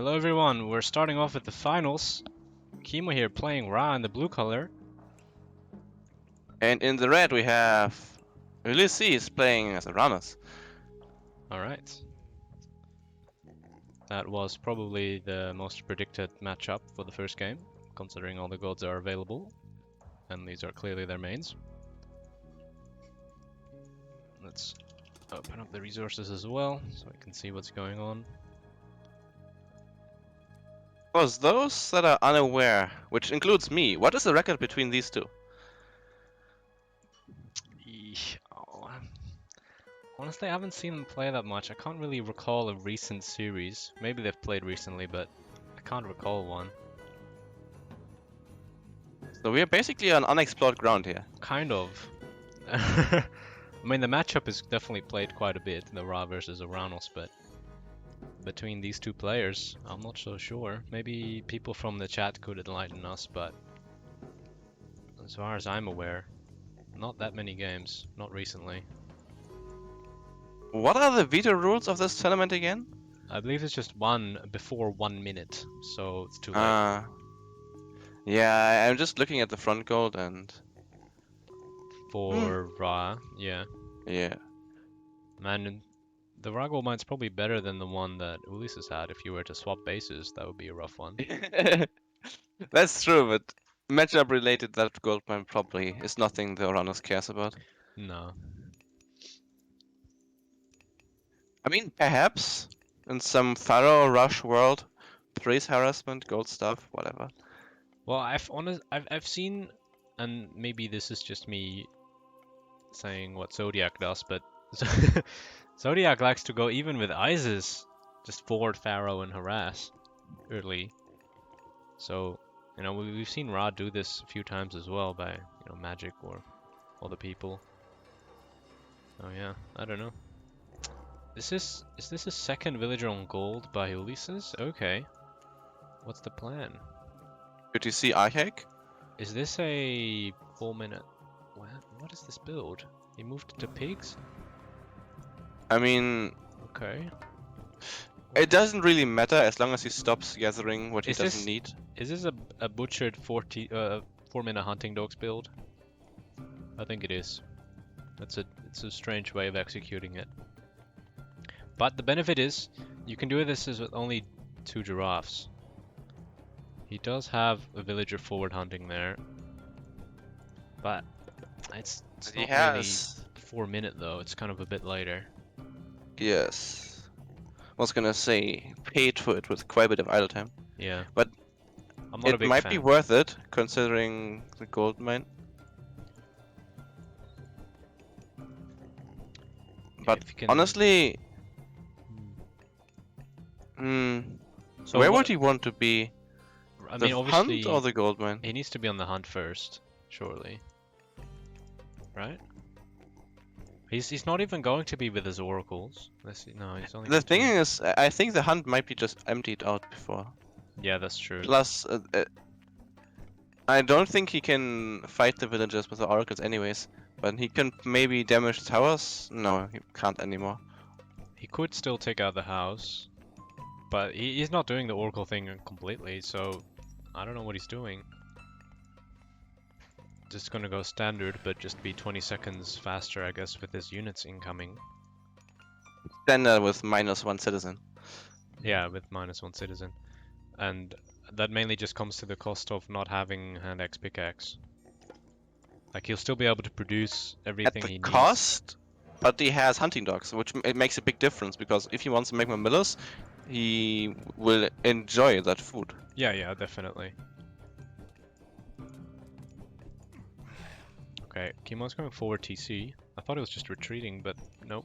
Hello everyone, we're starting off with the finals. Kimo here playing Ra in the blue color. And in the red we have Ulysses playing as Uranus. Alright. That was probably the most predicted matchup for the first game, considering all the gods are available. And these are clearly their mains. Let's open up the resources as well, so we can see what's going on. For those that are unaware, which includes me, what is the record between these two? Honestly, I haven't seen them play that much. I can't really recall a recent series. Maybe they've played recently, but I can't recall one. So we are basically on unexplored ground here. Kind of. I mean, the matchup is definitely played quite a bit, the Ra versus Uranus, but between these two players, I'm not so sure. Maybe people from the chat could enlighten us, but as far as I'm aware, not that many games, not recently. What are the veto rules of this tournament again? I believe it's just one before 1 minute, so it's too late. Yeah, I'm just looking at the front gold and... For Ra, yeah. Yeah. Man, the Ra gold mine's probably better than the one that Ulysses had. If you were to swap bases, that would be a rough one. That's true, but matchup related, that gold mine probably is nothing the Uranus cares about. No. I mean, perhaps in some Pharaoh Rush world, praise harassment, gold stuff, whatever. Well, I've seen, and maybe this is just me saying what Zodiac does, but Zodiac likes to go even with Isis, just forward Pharaoh and harass early. So, you know, we've seen Ra do this a few times as well by, you know, Magic or other people. Oh yeah, I don't know. Is this a second villager on gold by Ulysses? Okay. What's the plan? Could you see Archaic? Is this a 4-minute... What is this build? He moved to pigs? I mean, Okay. it doesn't really matter as long as he stops gathering what he doesn't need. Is this a butchered 4-minute hunting dogs build? I think it is. It's a strange way of executing it. But the benefit is, you can do this with only 2 giraffes. He does have a villager forward hunting there. But it's He not has... really 4-minute though, it's kind of a bit later. Yes. I was gonna say, paid for it with quite a bit of idle time. Yeah. But I'm not a it big might fan. be worth it, considering the gold mine. But honestly... So where would he want to be? I The mean, obviously, hunt or the gold mine? he needs to be on the hunt first, surely. Right? He's not even going to be with his oracles. No, he's only. The thing is, I think the hunt might be just emptied out before. Yeah, that's true. Plus, I don't think he can fight the villagers with the oracles anyways. But he can maybe damage towers? No, he can't anymore. He could still take out the house, but he's not doing the oracle thing completely, so I don't know what he's doing. Just gonna go standard, but just be 20 seconds faster, I guess, with his units incoming. Standard with -1 citizen. Yeah, with -1 citizen. And that mainly just comes to the cost of not having hand X pickaxe. Like, he'll still be able to produce everything he needs. At the cost, but he has hunting dogs, which it makes a big difference, because if he wants to make more millers, he will enjoy that food. Yeah, definitely. Okay, Kimo's going forward TC. I thought it was just retreating, but nope.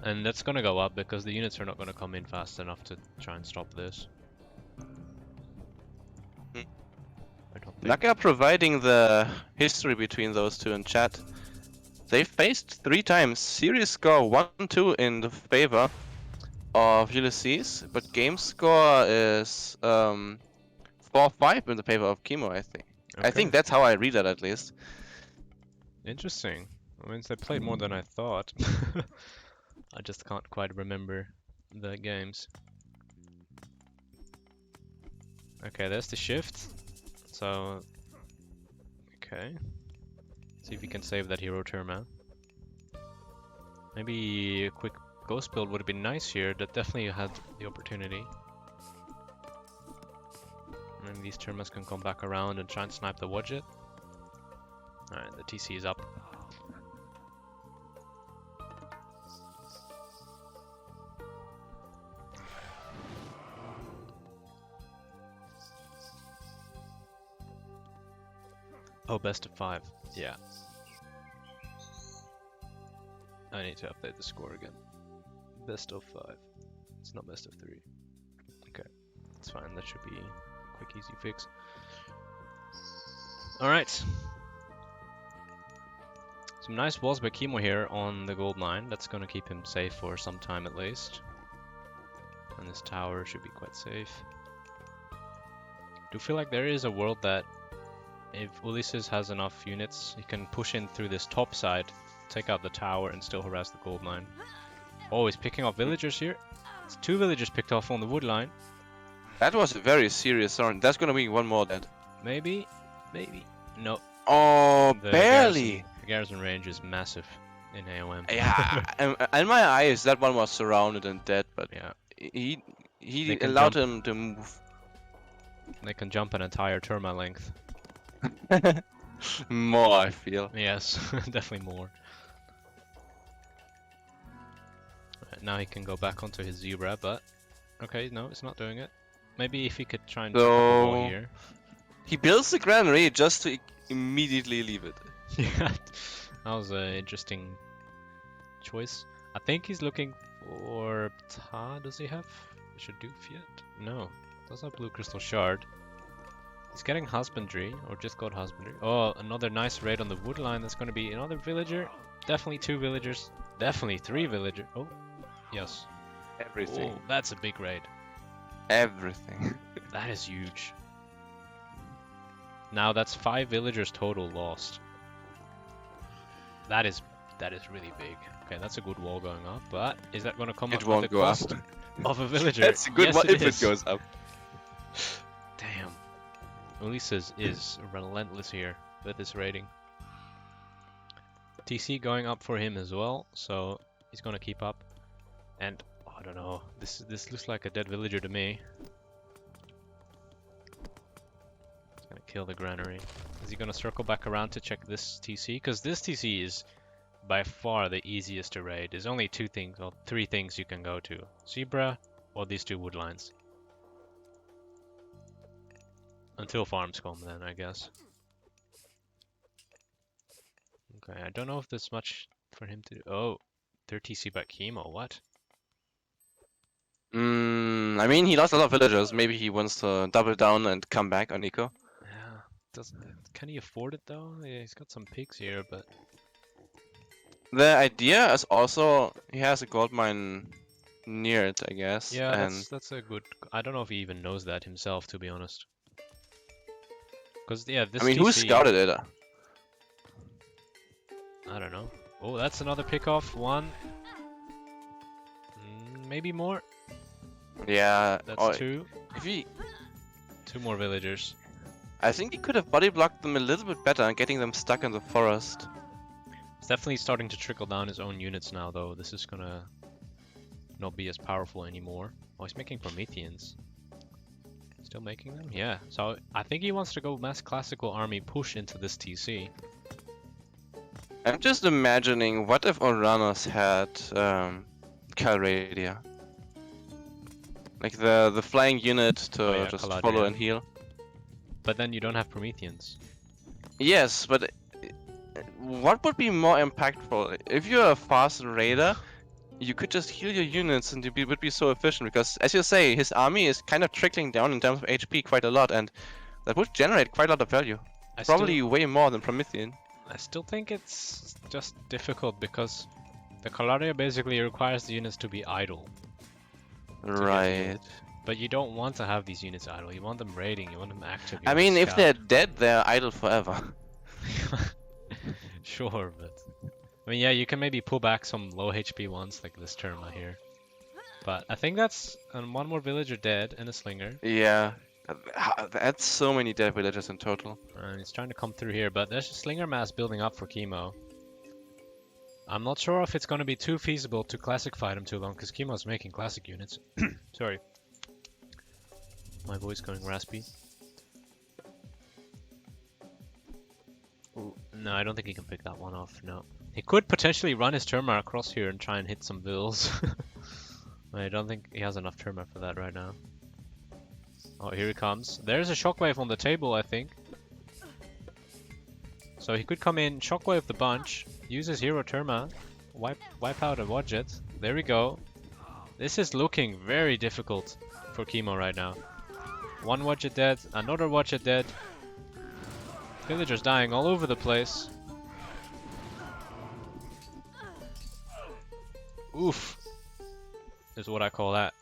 And that's gonna go up because the units are not gonna come in fast enough to try and stop this. Naka providing the history between those two in chat. They faced 3 times. Series score 1-2 in the favor of Ulysses, but game score is 4-5 in the favor of Kimo, I think. Okay. I think that's how I read it, at least. Interesting. I mean, they played more than I thought. I just can't quite remember the games. Okay, there's the shift. So, okay. See if we can save that hero turn, man. Maybe a quick ghost build would have been nice here. That definitely had the opportunity. And these Termas can come back around and try and snipe the Wadjet. Alright, the TC is up. Oh, best of 5. Yeah. I need to update the score again. Best of 5. It's not best of 3. Okay, it's fine. That should be a quick, easy fix. Alright. Some nice walls by Kimo here on the gold mine. That's gonna keep him safe for some time at least. And this tower should be quite safe. Do feel like there is a world that if Ulysses has enough units, he can push in through this top side, take out the tower, and still harass the gold mine. Oh, he's picking off villagers here. It's 2 villagers picked off on the wood line. That was a very serious turn. That's gonna be one more dead. Maybe, maybe. No. Oh, The barely. Garrison range is massive in AOM. Yeah, in my eyes, that one was surrounded and dead, but Yeah, he They can allowed jump. him to move. they can jump an entire Terma length. More, I feel. Yes, definitely more. Right, now he can go back onto his zebra, but okay, no, it's not doing it. Maybe if he could try and pick up a wall here. He builds the granary just to immediately leave it. Yeah, that was an interesting choice. I think he's looking for Ta. Does he have Shadoof yet? No, does have Blue Crystal Shard. He's getting Husbandry, or just got Husbandry. Oh, another nice raid on the wood line. That's going to be another villager. Definitely 2 villagers. Definitely 3 villagers. Oh, yes. Everything. Oh, that's a big raid. Everything. That is huge. Now that's 5 villagers total lost. That is really big. Okay, that's a good wall going up, but is that going to come It at won't the go up. cost of a villager? That's a good Yes, one it if is. it goes up. Damn. Ulysses is relentless here with this rating. TC going up for him as well, so he's going to keep up. And oh, I don't know. This looks like a dead villager to me. He's going to kill the granary. Is he going to circle back around to check this TC? Because this TC is by far the easiest to raid. There's only 2 things, or 3 things you can go to. Zebra or these 2 wood lines. Until farms come then, I guess. Okay, I don't know if there's much for him to do. Oh, 30 TC by Kimo, what? I mean, he lost a lot of villagers. Maybe he wants to double down and come back on Eco. Yeah, can he afford it though? Yeah, he's got some pigs here, but... The idea is also he has a gold mine near it, I guess. Yeah, and that's a good... I don't know if he even knows that himself, to be honest. Because, yeah, this I mean, TC... who scouted it? I don't know. Oh, that's another pick-off. 1. Maybe more. Yeah. That's 2. If he, 2 more villagers. I think he could have body blocked them a little bit better, getting them stuck in the forest. It's definitely starting to trickle down his own units now, though. This is gonna not be as powerful anymore. Oh, he's making Prometheans. Still making them? Yeah. So I think he wants to go mass classical army push into this TC. I'm just imagining, what if Uranus had Calradia? Like the flying unit to Oh, yeah, just Calradia. follow and heal. But then you don't have Prometheans. Yes, but what would be more impactful? If you're a fast raider, you could just heal your units and you would be so efficient, because, as you say, his army is kind of trickling down in terms of HP quite a lot, and that would generate quite a lot of value. Probably way more than Promethean. I still think it's just difficult because the Calaria basically requires the units to be idle. Right. But you don't want to have these units idle. You want them raiding. You want them active. I mean, if they're dead, they're idle forever. Sure, but I mean, yeah, you can maybe pull back some low HP ones like this Terma here. But I think that's 1 more villager dead and a slinger. Yeah. That's so many dead villagers in total. And he's trying to come through here, but there's a slinger mass building up for Kimo. I'm not sure if it's going to be too feasible to classic fight him too long, because Kimo's making classic units. Sorry. My voice going raspy. Ooh, no, I don't think he can pick that one off, no. He could potentially run his Terma across here and try and hit some vills. I don't think he has enough Terma for that right now. Oh, here he comes. There's a shockwave on the table, I think. So he could come in, shockwave the bunch, use his hero Terma, wipe out a Wadjet. There we go. This is looking very difficult for Kimo right now. One Wadjet dead, another Wadjet dead. Villagers dying all over the place. Oof. Is what I call that.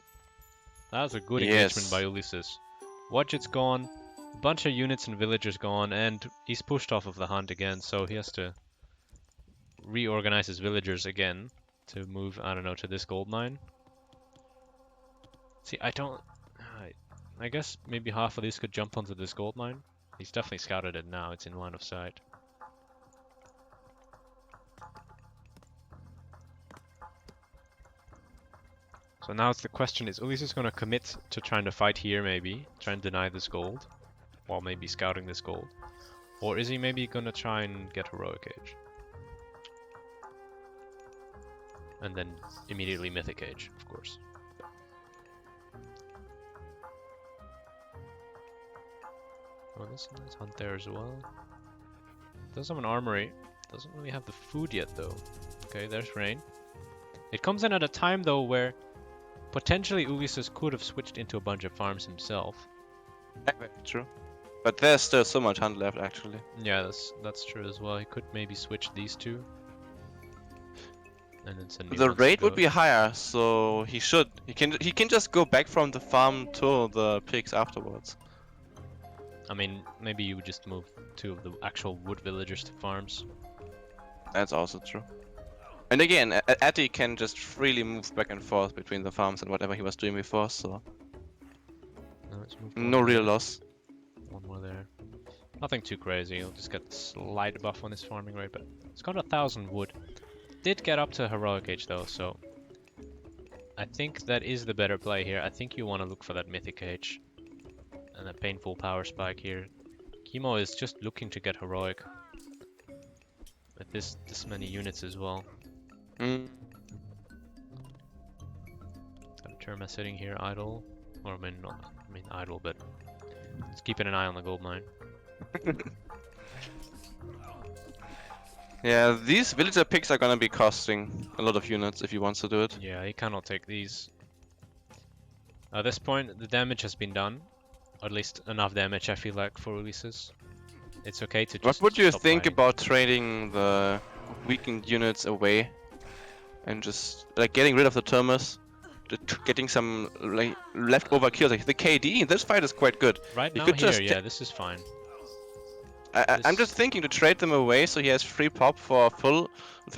That was a good engagement by Ulysses. Wadjet's gone, a bunch of units and villagers gone, and he's pushed off of the hunt again, so he has to reorganize his villagers again to move, I don't know, to this gold mine. See, I guess maybe half of these could jump onto this gold mine. He's definitely scouted it now, it's in line of sight. So now it's the question, is Ulysses going to commit to trying to fight here maybe? Try and deny this gold? While maybe scouting this gold? Or is he maybe going to try and get Heroic Age? And then immediately Mythic Age, of course. Oh, there's a nice hunt there as well. Does have an armory. Doesn't really have the food yet though. Okay, there's rain. It comes in at a time though where potentially Ulysses could have switched into a bunch of farms himself. True. But there's still so much hunt left actually. Yeah, that's true as well. He could maybe switch these two. And then send The rate would be higher, so he should. He can just go back from the farm to the pigs afterwards. I mean, maybe you would just move two of the actual wood villagers to farms. That's also true. And again, Atty can just freely move back and forth between the farms and whatever he was doing before, so no real loss. One more there. Nothing too crazy, he'll just get a slight buff on his farming rate, but it's got 1,000 wood. Did get up to Heroic Age though, so I think that is the better play here. I think you want to look for that Mythic Age. And a painful power spike here. Kimo is just looking to get heroic. With this many units as well. Got a Terma sitting here idle. Or I mean idle, but just keeping an eye on the gold mine. Yeah, these villager picks are gonna be costing a lot of units if he wants to do it. Yeah, he cannot take these. At this point, the damage has been done. Or at least enough damage, I feel like, for Ulysses. It's okay to just What would you think fighting. about trading the weakened units away? And just, like, getting rid of the Termas? Getting some, like, leftover kills. Like, the KD in this fight is quite good. Right you now could here, just yeah, this is fine. I'm just thinking to trade them away so he has free pop for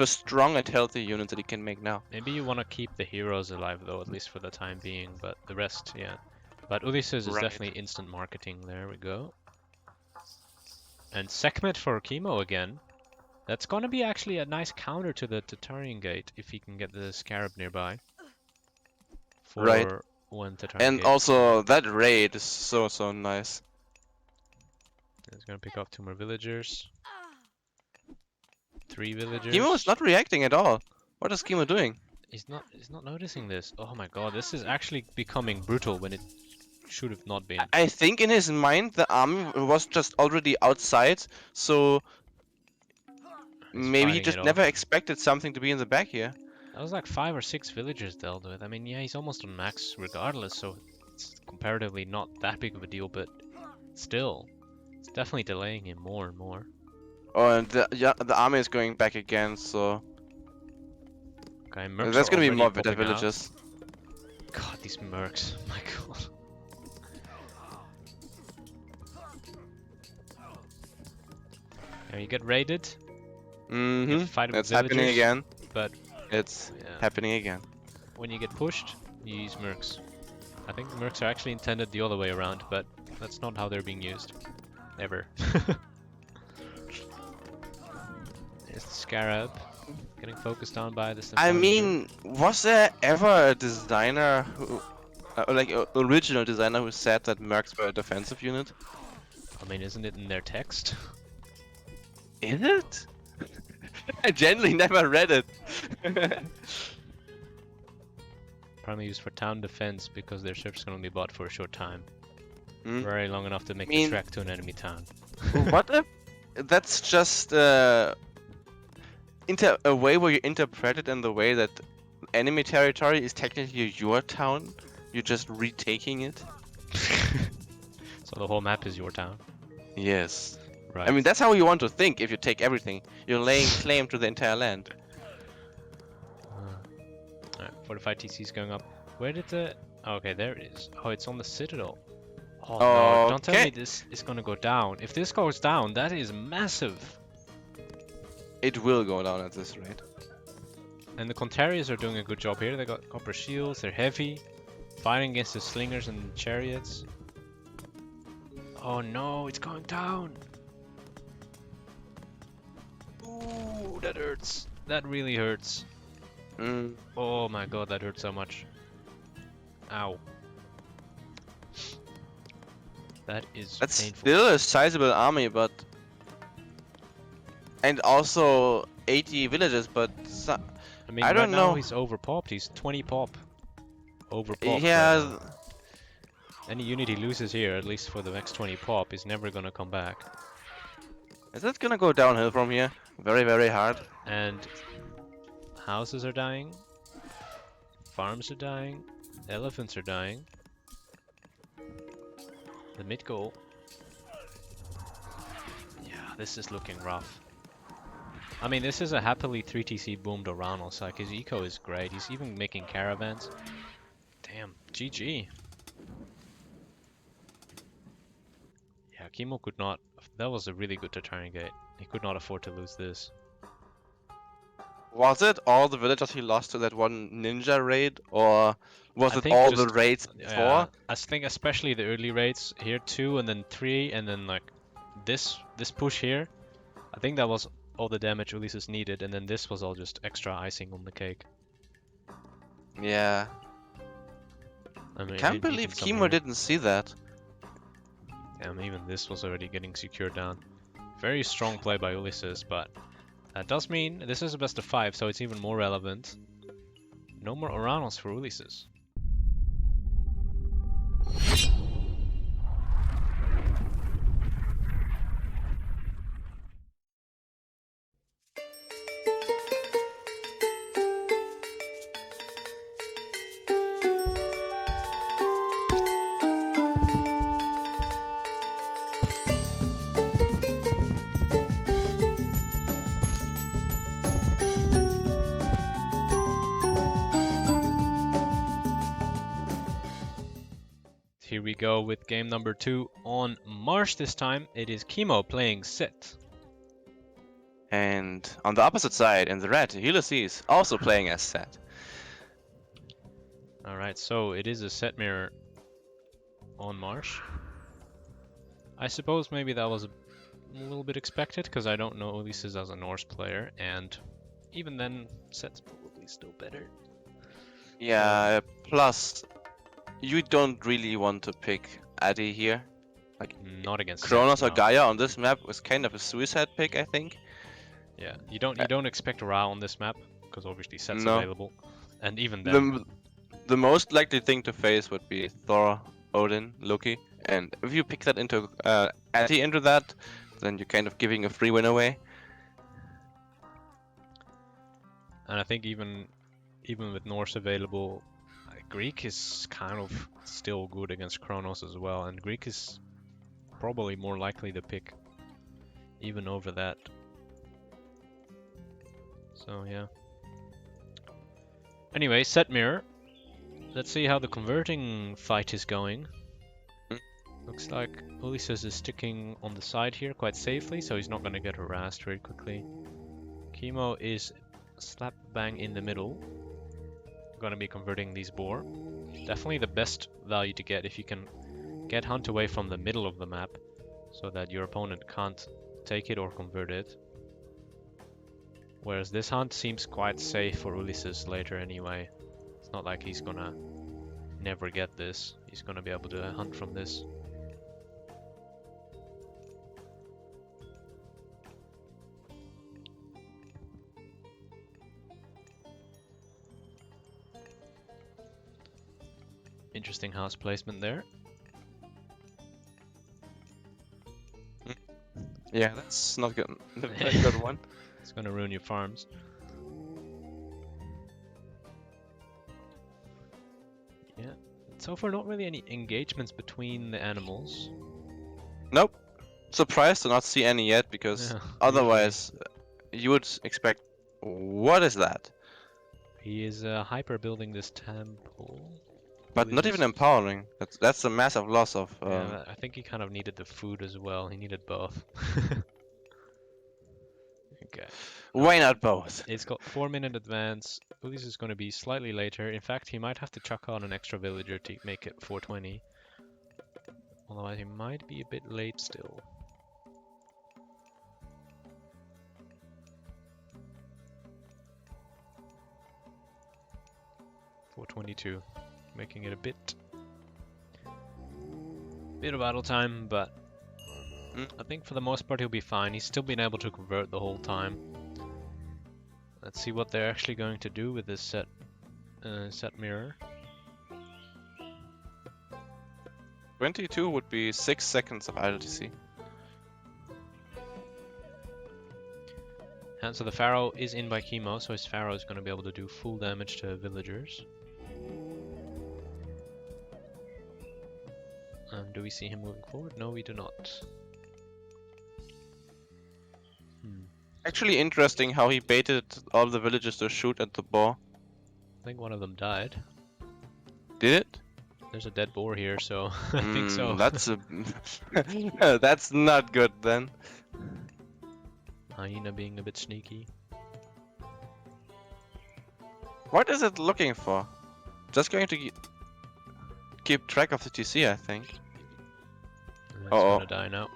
strong and healthy units that he can make now. Maybe you want to keep the heroes alive though, at least for the time being, but the rest, yeah. But Ulysses is definitely instant marketing, there we go. And Sekhmet for Kimo again. That's gonna be actually a nice counter to the Tatarian Gate, if he can get the Scarab nearby. For when Tatarian And Gate. also, that raid is so nice. He's gonna pick off 2 more villagers. 3 villagers. Kimo is not reacting at all. What is Kimo doing? He's not noticing this. Oh my god, this is actually becoming brutal when it should have not been. I think in his mind the army was just already outside, so maybe he just never expected something to be in the back here. That was like 5 or 6 villagers dealt with. I mean, yeah, he's almost on max regardless, so it's comparatively not that big of a deal, but still, it's definitely delaying him more and more. Oh, and the army is going back again, so okay, mercs there's gonna be more popping villagers. Out. God, these mercs! My god. Now you get raided. It's happening again. But it's happening again. When you get pushed, you use mercs. I think the mercs are actually intended the other way around, but That's not how they're being used. Ever. There's the Scarab. Getting focused on by this. I mean, was there ever a designer who, like a original designer who said that mercs were a defensive unit? I mean, isn't it in their text? Is it? I genuinely never read it. Primarily used for town defense because their ships can only be bought for a short time. Hmm? Very long enough to make I mean, the trek to an enemy town. What if that's just a way where you interpret it in the way that enemy territory is technically your town, you're just retaking it? So the whole map is your town. Yes. Right. I mean, that's how you want to think if you take everything. You're laying claim to the entire land. Alright, fortified TC's going up. Where did the... Oh, okay, there it is. Oh, it's on the Citadel. Oh no, don't tell me this is gonna go down. If this goes down, that is massive. It will go down at this rate. And the Contrarians are doing a good job here. They got copper shields, they're heavy. Fighting against the slingers and chariots. Oh no, it's going down. Ooh, that hurts. That really hurts. Mm. Oh my god, that hurts so much. Ow. That is That's painful. still a sizable army, but... And also 80 villages, but... I mean, I don't right now know. he's overpopped. He's 20 pop. Overpopped. Yeah... Right now. Any unit he loses here, at least for the next 20 pop, is never gonna come back. Is that gonna go downhill from here? Very, very hard. And houses are dying. Farms are dying. Elephants are dying. The mid goal. Yeah, this is looking rough. I mean, this is a happily 3TC boomed Uranus. Like, his eco is great. He's even making caravans. Damn, GG. Yeah, Kimo could not... That was a really good Tatarian gate. He could not afford to lose this. Was it all the villagers he lost to that one ninja raid, or was I it think all just- the raids before? I think especially the early raids. Here 2 and then 3 and then like this push here. I think that was all the damage Ulysses needed, and then this was all just extra icing on the cake. Yeah. I mean, Can't even believe some Kimo here. didn't see that. Even this was already getting secured down. Very strong play by Ulysses, but that does mean this is a best of 5, so it's even more relevant. No more Uranus for Ulysses. Here we go with game number 2 on Mars this time. It is Kimo playing Set. And on the opposite side, in the red, Ulysses also playing as Set. Alright, so it is a set mirror on Mars. I suppose maybe that was a little bit expected, because I don't know Ulysses as a Norse player, and even then, Set's probably still better. Yeah, plus, you don't really want to pick Addy here. Like, Not against Chronos Set, or no. Gaia on this map was kind of a suicide pick, I think. Yeah, you don't expect Ra on this map, because obviously Set's No. available. And even then, The most likely thing to face would be Thor, Odin, Loki, and if you pick that into Addy into that, then you're kind of giving a free win away. and I think even with Norse available, Greek is kind of still good against Chronos as well, and Greek is probably more likely to pick even over that. So yeah. Anyway, set mirror. Let's see how the converting fight is going. Looks like Ulysses is sticking on the side here quite safely, so he's not going to get harassed very quickly. Kimo is slap bang in the middle. Going to be converting these boar. Definitely the best value to get if you can get hunt away from the middle of the map so that your opponent can't take it or convert it. Whereas this hunt seems quite safe for Ulysses later anyway. It's not like he's gonna never get this. He's gonna be able to hunt from this. Interesting house placement there. Yeah, that's not good. A very good one. It's gonna ruin your farms. Yeah. So far, not really any engagements between the animals. Nope. Surprised to not see any yet, because Yeah, otherwise you would expect. What is that? he is hyper building this temple. But not even empowering. That's a massive loss of. Yeah, I think he kind of needed the food as well. He needed both. Okay. Why not both? It's got 4-minute advance. Ulysses is going to be slightly later. In fact, he might have to chuck on an extra villager to make it 4:20. Otherwise, he might be a bit late still. .422, making it a bit of battle time, but I think for the most part he'll be fine. He's still been able to convert the whole time. Let's see what they're actually going to do with this set mirror. 22 would be 6 seconds of ILTC. And so the Pharaoh is in by Kimo, so his Pharaoh is going to be able to do full damage to villagers. And do we see him moving forward? No, we do not. Actually interesting how he baited all the villagers to shoot at the boar. I think one of them died. Did it? There's a dead boar here, so I think so. That's a that's not good then. Hyena being a bit sneaky. What is it looking for? Just going to keep track of the TC, I think. And it's gonna die now.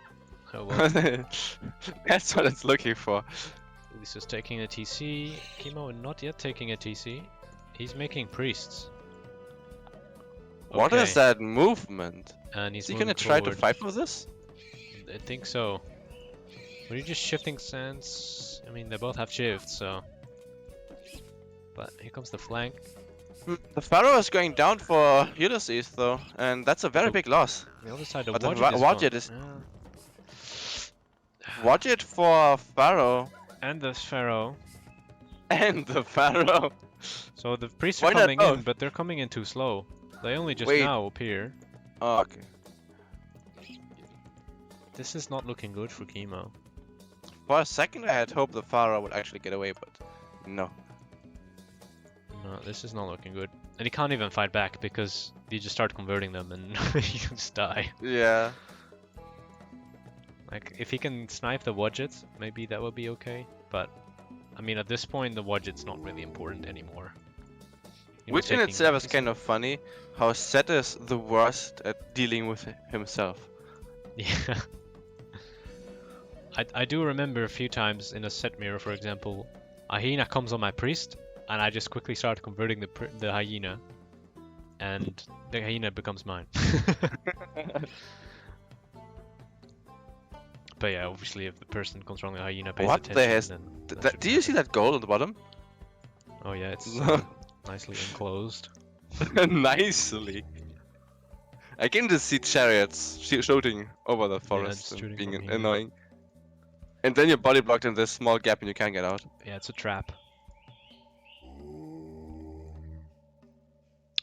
Oh well. That's what it's looking for. Ulysses taking a TC. Kimo not yet taking a TC. He's making priests. What Okay. is that movement? And he's Is he moving gonna try to forward. fight for this? I think so. Were you just shifting sands? I mean, they both have shifts, so. But here comes the flank. The Pharaoh is going down for Ulysses though, and that's a very So- big loss. The other side, the But the Wadjet Wadjet is- Yeah. Watch it for Pharaoh And the Pharaoh. and the Pharaoh. So the priests Why are not coming in, both? but they're coming in too slow. They only just Wait. now appear. Oh, okay. This is not looking good for Kimo. For a second I had hoped the Pharaoh would actually get away, but no. No, this is not looking good. And he can't even fight back because you just start converting them and you just die. Yeah. Like, if he can snipe the Wadjet, maybe that would be okay. But, I mean, at this point, the Wadjet's not really important anymore. You know, Which in taking- itself is kind of funny, how Set is the worst at dealing with himself. Yeah. I do remember a few times in a set mirror, for example, a hyena comes on my priest, and I just quickly start converting the hyena, and the hyena becomes mine. But yeah, obviously, if the person controlling the hyena pays What the attention, heck? then that Do shouldn't you see happen. that goal on the bottom? Oh yeah, it's nicely enclosed. Nicely. I can just see chariots shooting over the just forest shooting and being from here. annoying. And then you're body blocked in this small gap and you can't get out. Yeah, it's a trap.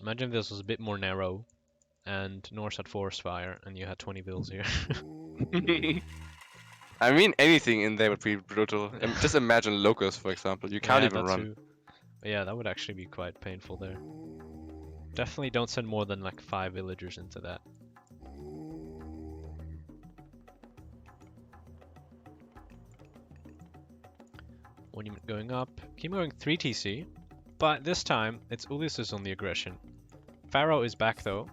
Imagine if this was a bit more narrow, and Norse had forest fire, and you had 20 bills here. I mean, anything in there would be brutal. Just imagine Locust, for example. You can't Yeah, even that run. too. But yeah, that would actually be quite painful there. Definitely don't send more than like 5 villagers into that. Monument going up. Kimo going 3 TC. But this time, it's Ulysses on the aggression. Pharaoh is back though.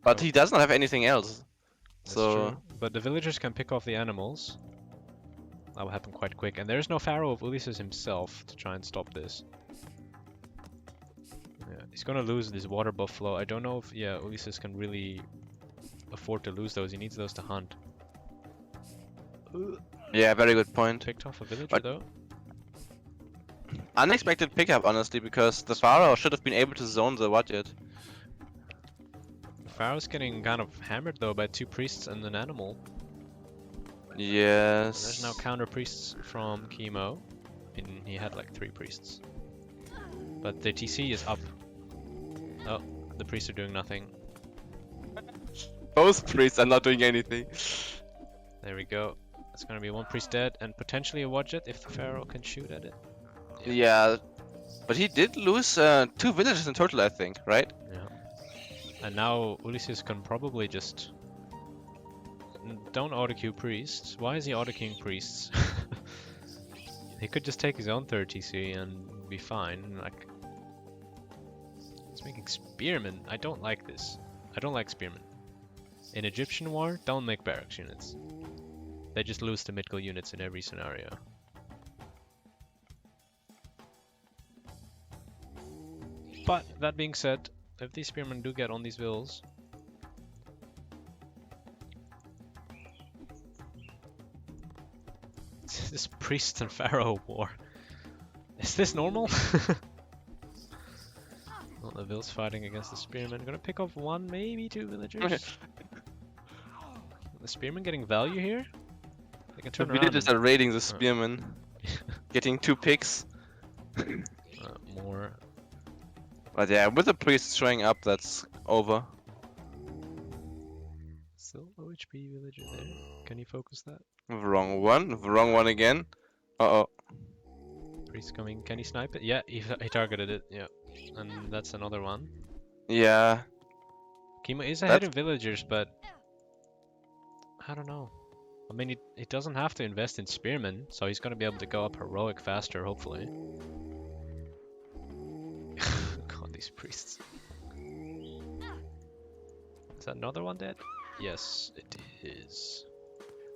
But Oh. he does not have anything else. That's So true. But the villagers can pick off the animals. That will happen quite quick. And there's no Pharaoh of Ulysses himself to try and stop this. Yeah, he's gonna lose this water buffalo. I don't know if Ulysses can really afford to lose those. He needs those to hunt. yeah, very good point. Picked off a villager But- though. Unexpected pickup, honestly, because the Pharaoh should have been able to zone the budget. Pharaoh's getting kind of hammered though by 2 priests and an animal. And Yes. there's now counter priests from Kimo. And he had like 3 priests. But the TC is up. Oh, the priests are doing nothing. Both priests are not doing anything. There we go. It's gonna be 1 priest dead and potentially a Wadjet if the Pharaoh can shoot at it. Yeah, but he did lose 2 villagers in total, I think, right? Yeah. And now Ulysses can probably just... Don't auto-queue priests. Why is he auto-queuing priests? He could just take his own 3rd TC and be fine. Like, he's making spearmen. I don't like this. I don't like spearmen. In Egyptian war, don't make barracks units. They just lose to mythical units in every scenario. But that being said, if these spearmen do get on these vills, this priest and pharaoh war. Is this normal? Well, the vills fighting against the spearmen. Gonna pick off 1, maybe 2 villagers. The spearmen getting value here? They can The turn around. villagers are raiding the spearmen, getting 2 picks. More. But yeah, with the priests showing up, that's over. Still low HP villager there. Can you focus that? Wrong one again. Uh-oh. Priest coming. Can he snipe it? Yeah, he targeted it. Yeah. And that's another one. Yeah. Kimo is ahead in villagers, but I don't know. I mean, he doesn't have to invest in spearmen, so he's gonna be able to go up heroic faster, hopefully. God, these priests. Is that another one dead? Yes, it is.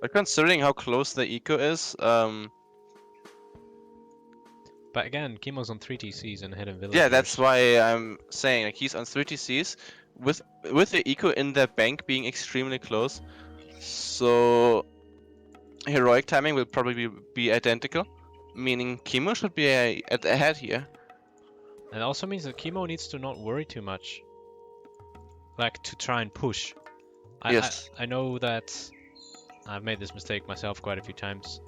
But considering how close the eco is, But again, Kimo's on 3 TCs and ahead in villagers. yeah, that's why I'm saying like he's on 3 TCs with the eco in their bank being extremely close. So heroic timing will probably be identical, meaning Kimo should be ahead here. And it also means that Kimo needs to not worry too much. Like, to try and push. Yes. I know that I've made this mistake myself quite a few times.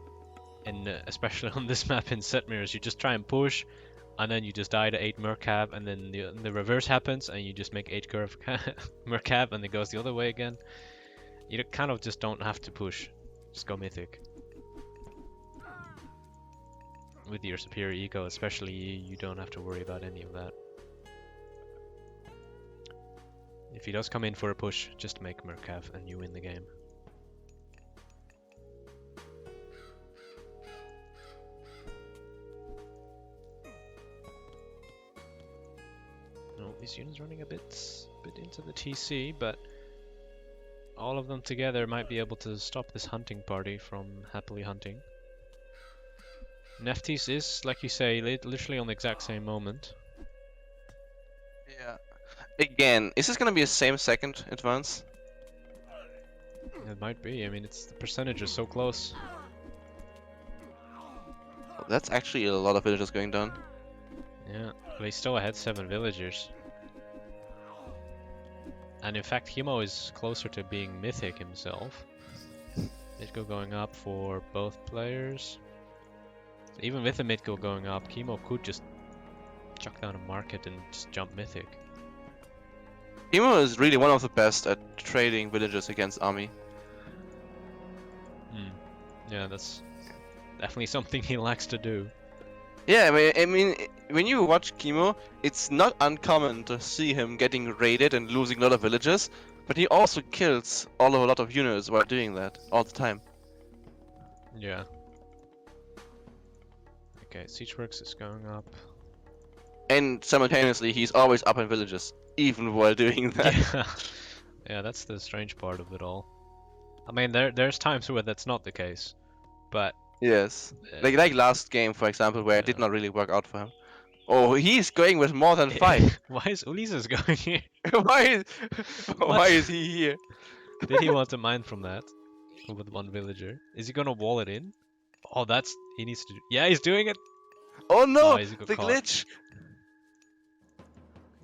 And especially on this map in set mirrors, you just try and push, and then you just die to 8 Mercav, and then the reverse happens, and you just make 8 curve Mercav, and it goes the other way again. You kind of just don't have to push. Just go mythic. With your superior eco, especially, you don't have to worry about any of that. If he does come in for a push, just make Mercav and you win the game. No, these units running a bit into the TC, but all of them together might be able to stop this hunting party from happily hunting. Neftis is, like you say, literally on the exact same moment. Yeah. Again, is this gonna be a same second advance? It might be. I mean, the percentage is so close. That's actually a lot of villagers going down. Yeah, but he's still ahead 7 villagers. And in fact, Kimo is closer to being mythic himself. Midgo going up for both players. Even with the midgo going up, Kimo could just chuck down a market and just jump mythic. Kimo is really one of the best at trading villagers against army. Yeah, that's definitely something he likes to do. Yeah, I mean, when you watch Kimo, it's not uncommon to see him getting raided and losing a lot of villagers, but he also kills a lot of units while doing that all the time. Yeah. Okay, Siegeworks is going up. And simultaneously, he's always up in villages, even while doing that. Yeah. Yeah, that's the strange part of it all. I mean, there's times where that's not the case, but Yes. uh, Like last game, for example, where it did yeah. not really work out for him. Oh, he's going with more than 5. Why is Ulysses going here? why is why What? is he here? Did he want to mine from that? With one villager? Is he gonna wall it in? Oh, he needs to. Yeah, he's doing it. Oh Oh, no, he's got the caught. glitch.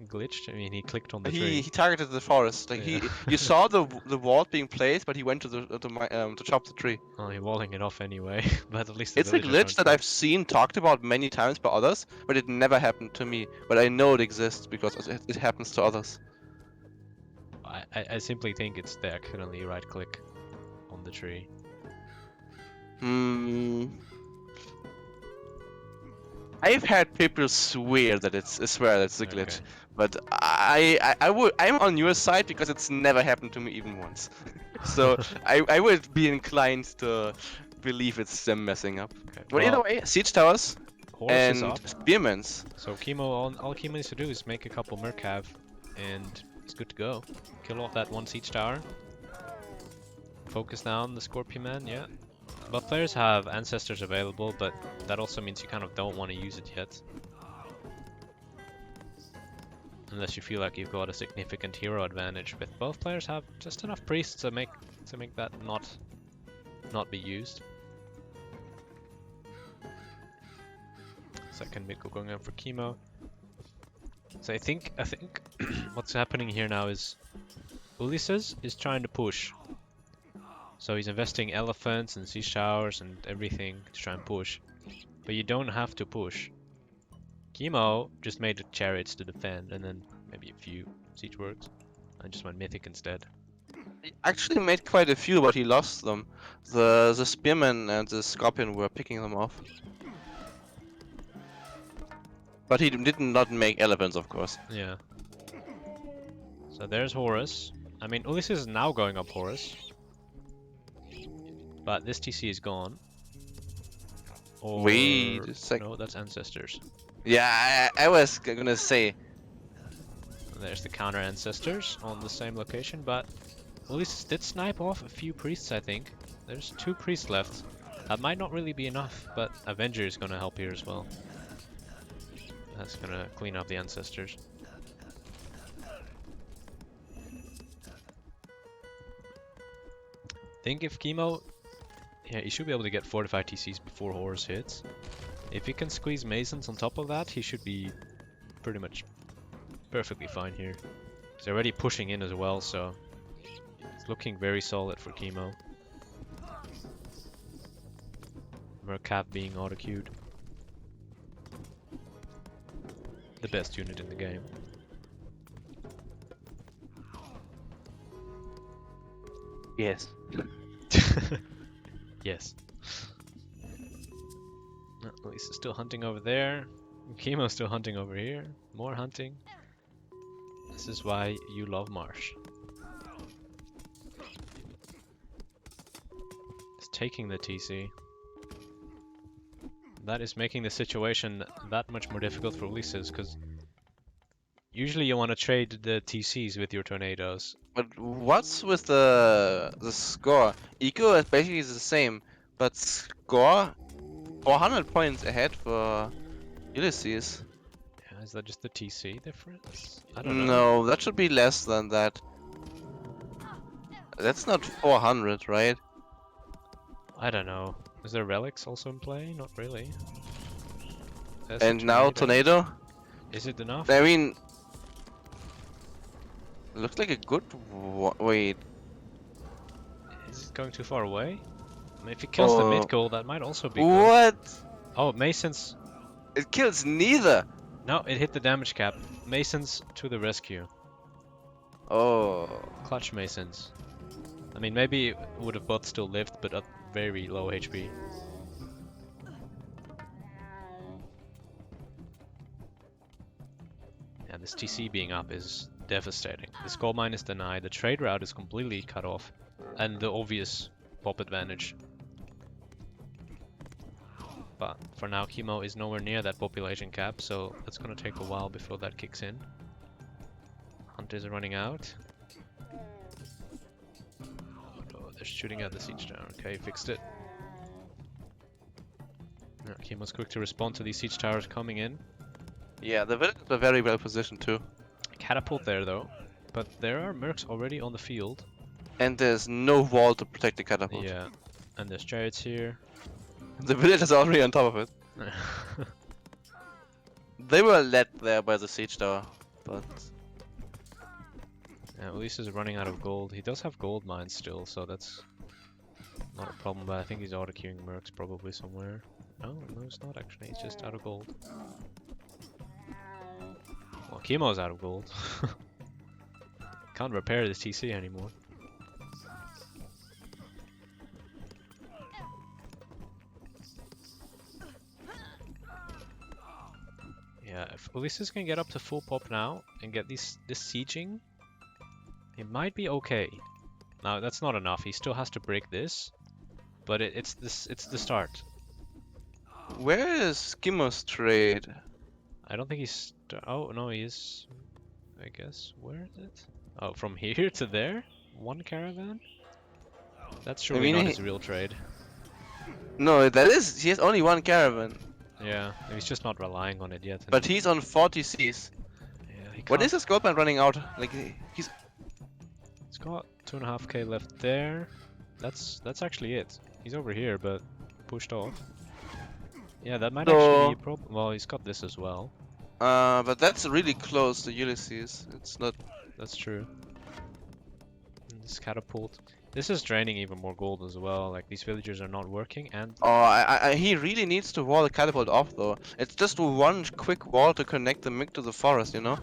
Glitched. I mean, he clicked on the He tree. he targeted the forest. Like Yeah. you saw the wall being placed, but he went to chop the tree. Oh, he's walling it off anyway. But at least the It's a villagers glitch aren't that killed. I've seen talked about many times by others, but it never happened to me. But I know it exists because it happens to others. I simply think it's they accidentally right click on the tree. Hmm. I've had people swear that it's a glitch, Okay. but I'm on your side because it's never happened to me even once. So I would be inclined to believe it's them messing up. Okay. But either way, siege towers Horus is and up. spearmans. So Kimo, all Kimo needs to do is make a couple Mercav, and it's good to go. Kill off that one siege tower. Focus down the Scorpion Man, yeah. Both players have Ancestors available, but that also means you kind of don't want to use it yet. Unless you feel like you've got a significant hero advantage, but both players have just enough priests to make that not be used. Second Miko going in for Kimo. So I think what's happening here now is Ulysses is trying to push. So he's investing elephants and sea showers and everything to try and push. But you don't have to push. Kimo just made the chariots to defend and then maybe a few siege works. I just went mythic instead. He actually made quite a few, but he lost them. The spearman and the scorpion were picking them off. But he did not make elephants, of course. Yeah. So there's Horus. I mean, Ulysses is now going up Horus. But this TC is gone. Or... Wait a sec. No, that's Ancestors. Yeah, I was gonna say. There's the counter Ancestors on the same location, but Ulysses did snipe off a few priests, I think. There's 2 priests left. That might not really be enough, but Avenger is gonna help here as well. That's gonna clean up the Ancestors. Think if Kimo... Yeah, he should be able to get 4 to 5 TCs before Horus hits. If he can squeeze Masons on top of that, he should be pretty much perfectly fine here. He's already pushing in as well, so it's looking very solid for Kimo. Mercav being auto-queued. The best unit in the game. Yes. Yes. At least it's still hunting over there. Kimo's still hunting over here. More hunting. This is why you love Marsh. It's taking the TC. That is making the situation that much more difficult for Ulysses, because usually you want to trade the TCs with your tornadoes. But what's with the score? Eco is basically the same, but score 400 points ahead for Ulysses. Yeah, is that just the TC difference? I don't know. No, that should be less than that. That's not 400, right? I don't know. Is there relics also in play? Not really. There's And a now tornado? Is it enough? I mean, looks like a good wait. Is it going too far away? I mean, if he kills the mid goal, that might also be good. What? Oh, Masons. It kills neither. No, it hit the damage cap. Masons to the rescue. Oh. Clutch Masons. I mean, maybe it would have both still lived, but at very low HP. Yeah, this TC being up is devastating. This gold mine is denied, the trade route is completely cut off, and the obvious pop advantage. But for now, Kimo is nowhere near that population cap, so it's gonna take a while before that kicks in. Hunters are running out. they're shooting at the siege tower. Okay, fixed it. Yeah, Kimo's quick to respond to these siege towers coming in. Yeah, the villagers are very well positioned too. Catapult there though, but there are mercs already on the field. And there's no wall to protect the catapult. Yeah, and there's chariots here. The villagers are already on top of it. They were led there by the siege tower, but Yeah, Ulysses is running out of gold. He does have gold mines still, so that's not a problem, but I think he's auto-queuing mercs probably somewhere. No, he's not actually. He's just out of gold. Well, Kimo's out of gold. Can't repair this TC anymore. Yeah, if Ulysses can get up to full pop now and get this sieging, it might be okay. Now that's not enough. He still has to break this, but it's the start. where is Kimo's trade? I don't think he's. Oh no, he is. I guess. Where is it? Oh, from here to there? One caravan? That's surely not his real trade. No, that is. He has only one caravan, Yeah, he's just not relying on it yet. but he's on 40 Cs. Yeah, he What can't. is his gold mine running out? Like he's. He's got 2.5k left there. That's actually it. He's over here, but pushed off. Yeah, that might actually be a problem. Well, he's got this as well. But that's really close to Ulysses. It's not. That's true. And this catapult. This is draining even more gold as well. Like these villagers are not working, and Oh, he really needs to wall the catapult off though. It's just one quick wall to connect the MiG to the forest, you know.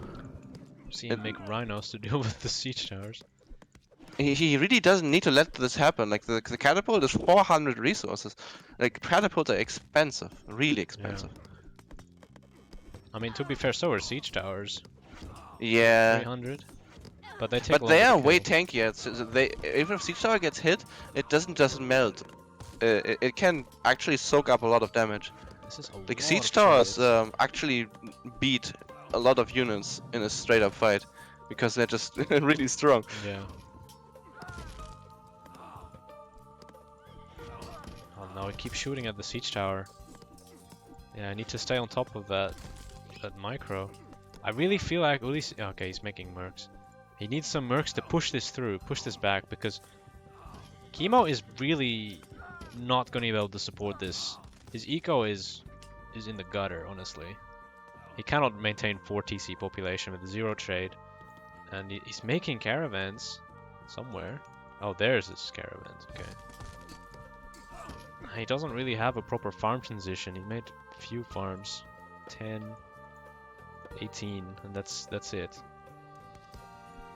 see him make rhinos to deal with the siege towers. He really doesn't need to let this happen. Like the catapult is 400 resources. Like catapults are expensive, really expensive. I mean, to be fair, so are siege towers. Yeah. 300. But they take. But they longer are to way kill. tankier. So they, if a siege tower gets hit, it doesn't just melt. It can actually soak up a lot of damage. This is a Like lot siege of towers chariots. actually beat a lot of units in a straight up fight because they're just really strong. Yeah. Oh no, I keep shooting at the siege tower. Yeah, I need to stay on top of that micro. I really feel like Ulysses. Okay, he's making mercs. He needs some mercs to push this through, push this back, because Kimo is really not going to be able to support this. His eco is in the gutter, honestly. He cannot maintain 4 TC population with 0 trade, and he's making caravans somewhere. Oh, there's his caravans. Okay. He doesn't really have a proper farm transition. He made few farms, 10, 18, and that's it.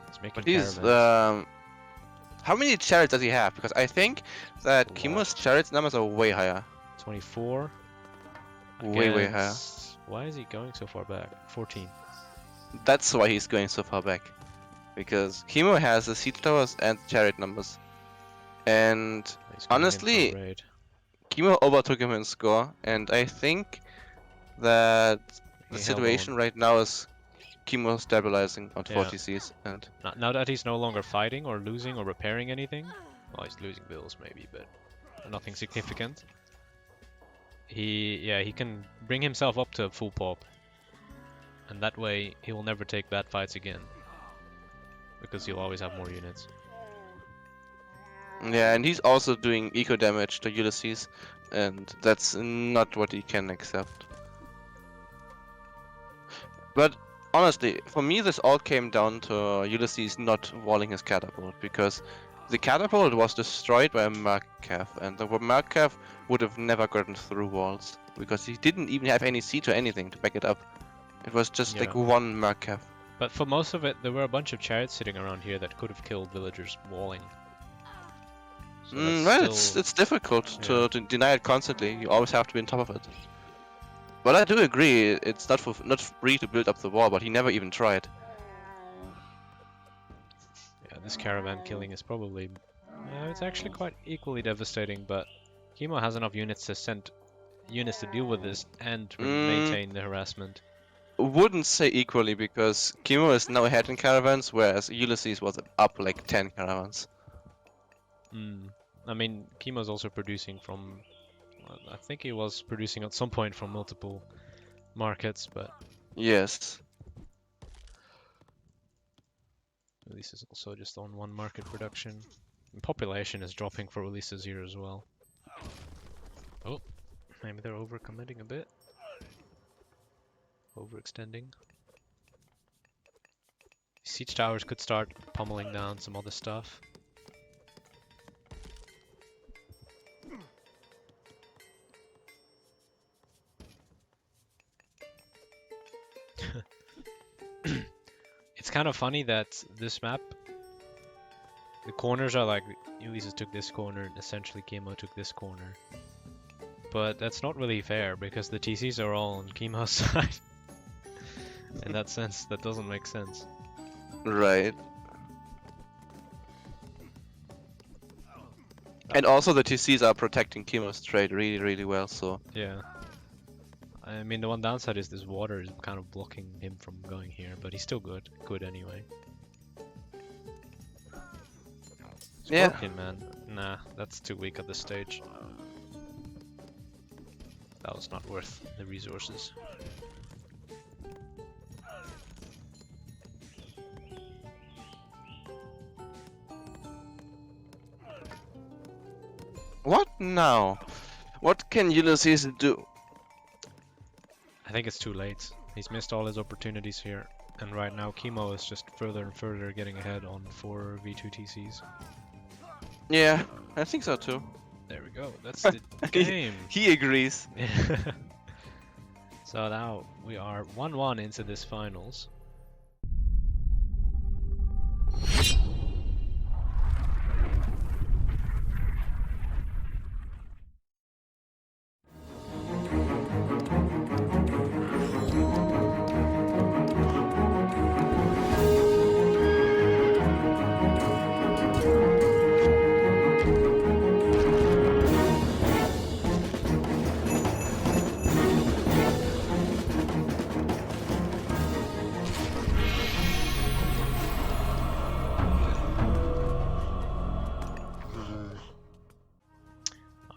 He's making But he's caravans. how many chariots does he have? Because I think that A lot. Kimo's chariots numbers are way higher. 24. Way higher. against- Why is he going so far back? 14. That's why he's going so far back. Because Kimo has the siege towers and chariot numbers. And He's going in for a honestly, raid. Kimo overtook him in score, and I think that the He held situation on. right now is Kimo stabilizing on Yeah. 40 Cs. And Now that he's no longer fighting or losing or repairing anything, well, he's losing bills maybe, but nothing significant. He can bring himself up to full pop, and that way he will never take bad fights again, because he'll always have more units. yeah, and he's also doing eco damage to Ulysses, and that's not what he can accept. But honestly, for me, this all came down to Ulysses not walling his catapult, because the catapult was destroyed by a Mercav, and the Mercav would have never gotten through walls, because he didn't even have any siege or anything to back it up. It was just like Yeah. one Mercav. But for most of it, there were a bunch of chariots sitting around here that could have killed villagers walling. So that's Well, still- it's difficult Yeah. to deny it constantly. You always have to be on top of it. But I do agree, it's not free to build up the wall, but he never even tried. Yeah, this caravan killing is probably... it's actually quite equally devastating, but Kimo has enough units to send units to deal with this and maintain the harassment. Wouldn't say equally, because Kimo is now ahead in caravans, whereas Ulysses was up like 10 caravans. Mm. I mean, Kimo's also producing from. I think he was producing at some point from multiple markets, but Yes. Ulysses is also just on one market production. And population is dropping for Ulysses here as well. Oh, maybe they're overcommitting a bit. Overextending. Siege towers could start pummeling down some other stuff. It's kind of funny that this map, the corners are like Ulysses took this corner and essentially Kimo took this corner. But that's not really fair because the TCs are all on Kimo's side. In that sense, that doesn't make sense. Right. And also the TCs are protecting Kimo's trade really, really well, so... Yeah. I mean, the one downside is this water is kind of blocking him from going here, but he's still good. Good anyway. Scorpion, man. Nah, that's too weak at this stage. That was not worth the resources. What now? What can Ulysses do? I think it's too late. He's missed all his opportunities here. And right now, Kimo is just further and further getting ahead on 4 V2 TCs. Yeah, I think so too. There we go. That's the game. He agrees. So now we are 1-1 into this finals.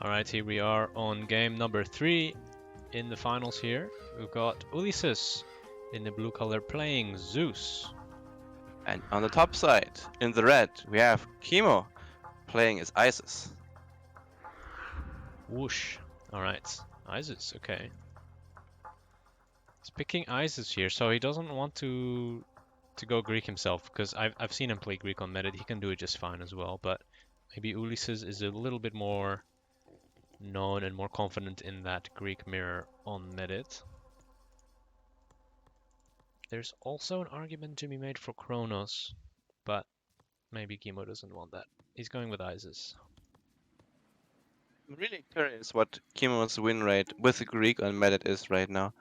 Alright, here we are on game number 3 in the finals here. We've got Ulysses in the blue color playing Zeus. And on the top side, in the red, we have Kimo playing as Isis. Whoosh. Alright, Isis, okay. He's picking Isis here, so he doesn't want to go Greek himself, because I've seen him play Greek on Medit. He can do it just fine as well, but maybe Ulysses is a little bit more known and more confident in that Greek mirror on Medit. There's also an argument to be made for Chronos, but maybe Kimo doesn't want that. He's going with Isis. I'm really curious what Kimo's win rate with the Greek on Medit is right now.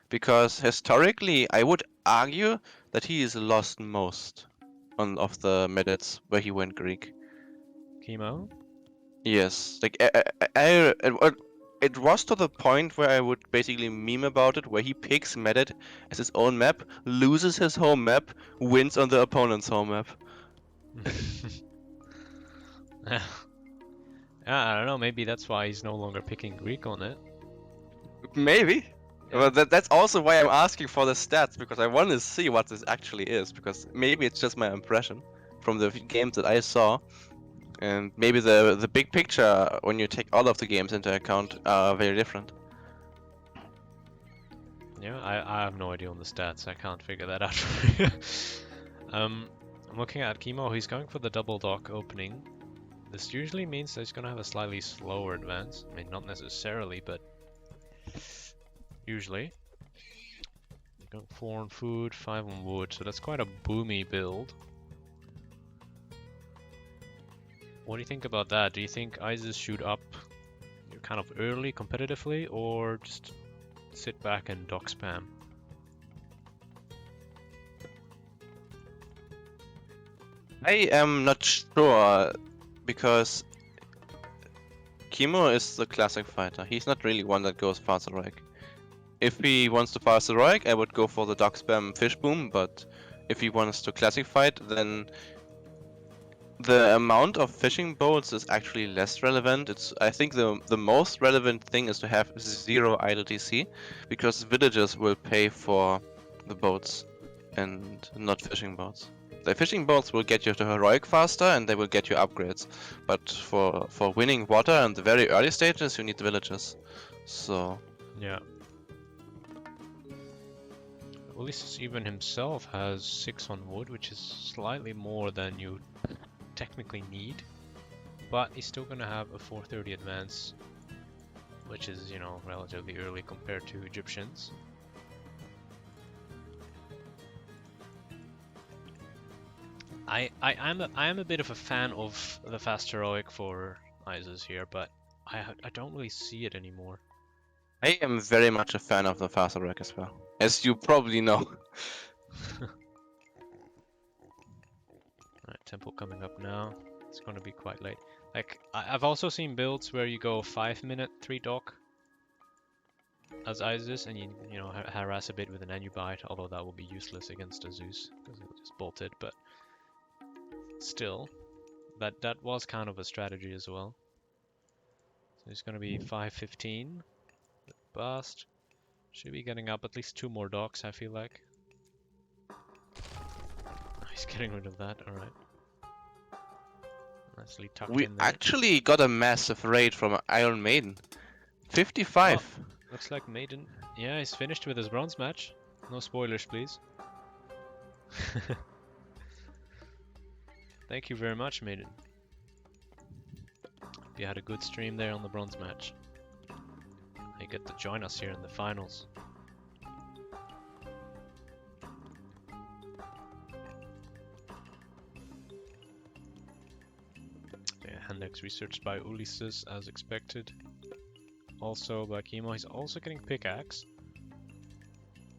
Because historically, I would argue that he is lost most of the Medits where he went Greek. Kimo? Yes, like it was to the point where I would basically meme about it, where he picks Medit as his own map, loses his home map, wins on the opponent's home map. Yeah, I don't know, maybe that's why he's no longer picking Greek on it. Maybe. Yeah. But that's also why I'm asking for the stats, because I want to see what this actually is, because maybe it's just my impression from the games that I saw. And maybe the big picture, when you take all of the games into account, are very different. Yeah, I have no idea on the stats. I can't figure that out. I'm looking at Kimo. He's going for the double dock opening. This usually means that he's going to have a slightly slower advance. I mean, not necessarily, but usually. Going 4 on food, 5 on wood, so that's quite a boomy build. What do you think about that? Do you think Isis shoot up kind of early competitively, or just sit back and dock spam? I am not sure, because Kimo is the classic fighter. He's not really one that goes fast heroic. If he wants to fast heroic, I would go for the dock spam fish boom, but if he wants to classic fight, then The amount of fishing boats is actually less relevant. I think the most relevant thing is to have 0 idle TC, because villagers will pay for the boats and not fishing boats. The fishing boats will get you to heroic faster and they will get you upgrades, but for winning water in the very early stages you need the villagers. So Yeah. Ulysses even himself has 6 on wood, which is slightly more than you technically need, but he's still gonna have a 430 advance, which is, you know, relatively early compared to Egyptians. I am a bit of a fan of the fast heroic for Isis here, but I don't really see it anymore. I am very much a fan of the faster wreck as well, as you probably know. Alright, temple coming up now. It's gonna be quite late. Like, I've also seen builds where you go 5-minute 3 dock as Isis, and you know, harass a bit with an Anubite, although that will be useless against a Zeus, because he'll just bolt it, but still, that was kind of a strategy as well. So it's gonna be 5:15. Bust. Should be getting up at least 2 more docks, I feel like. He's getting rid of that, alright. Nicely tucked We in there. actually got a massive raid from Iron Maiden. 55. Looks like Maiden. Yeah, he's finished with his bronze match. No spoilers, please. Thank you very much, Maiden. You had a good stream there on the bronze match. You get to join us here in the finals. Yeah, Handex researched by Ulysses as expected. Also by Kimo, he's also getting pickaxe.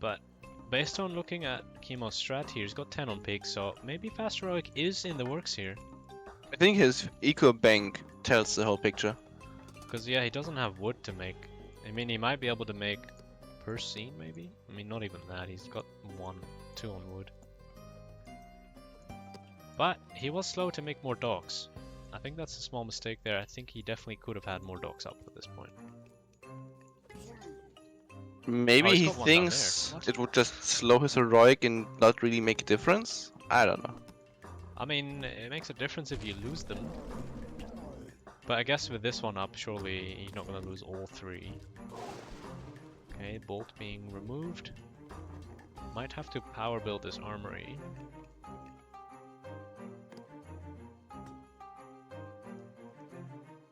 But based on looking at Kimo's strat here, he's got 10 on pig, so maybe fast heroic is in the works here. I think his eco bank tells the whole picture. Because yeah, he doesn't have wood to make. I mean, he might be able to make per scene, maybe? I mean, not even that. He's got 2 on wood. But he was slow to make more docks. I think that's a small mistake there. I think he definitely could have had more docks up at this point. Maybe he's he got one down thinks there. What? it would just slow his heroic and not really make a difference? I don't know. I mean, it makes a difference if you lose them. But I guess with this one up, surely you're not going to lose all 3. Okay, bolt being removed. Might have to power build this armory.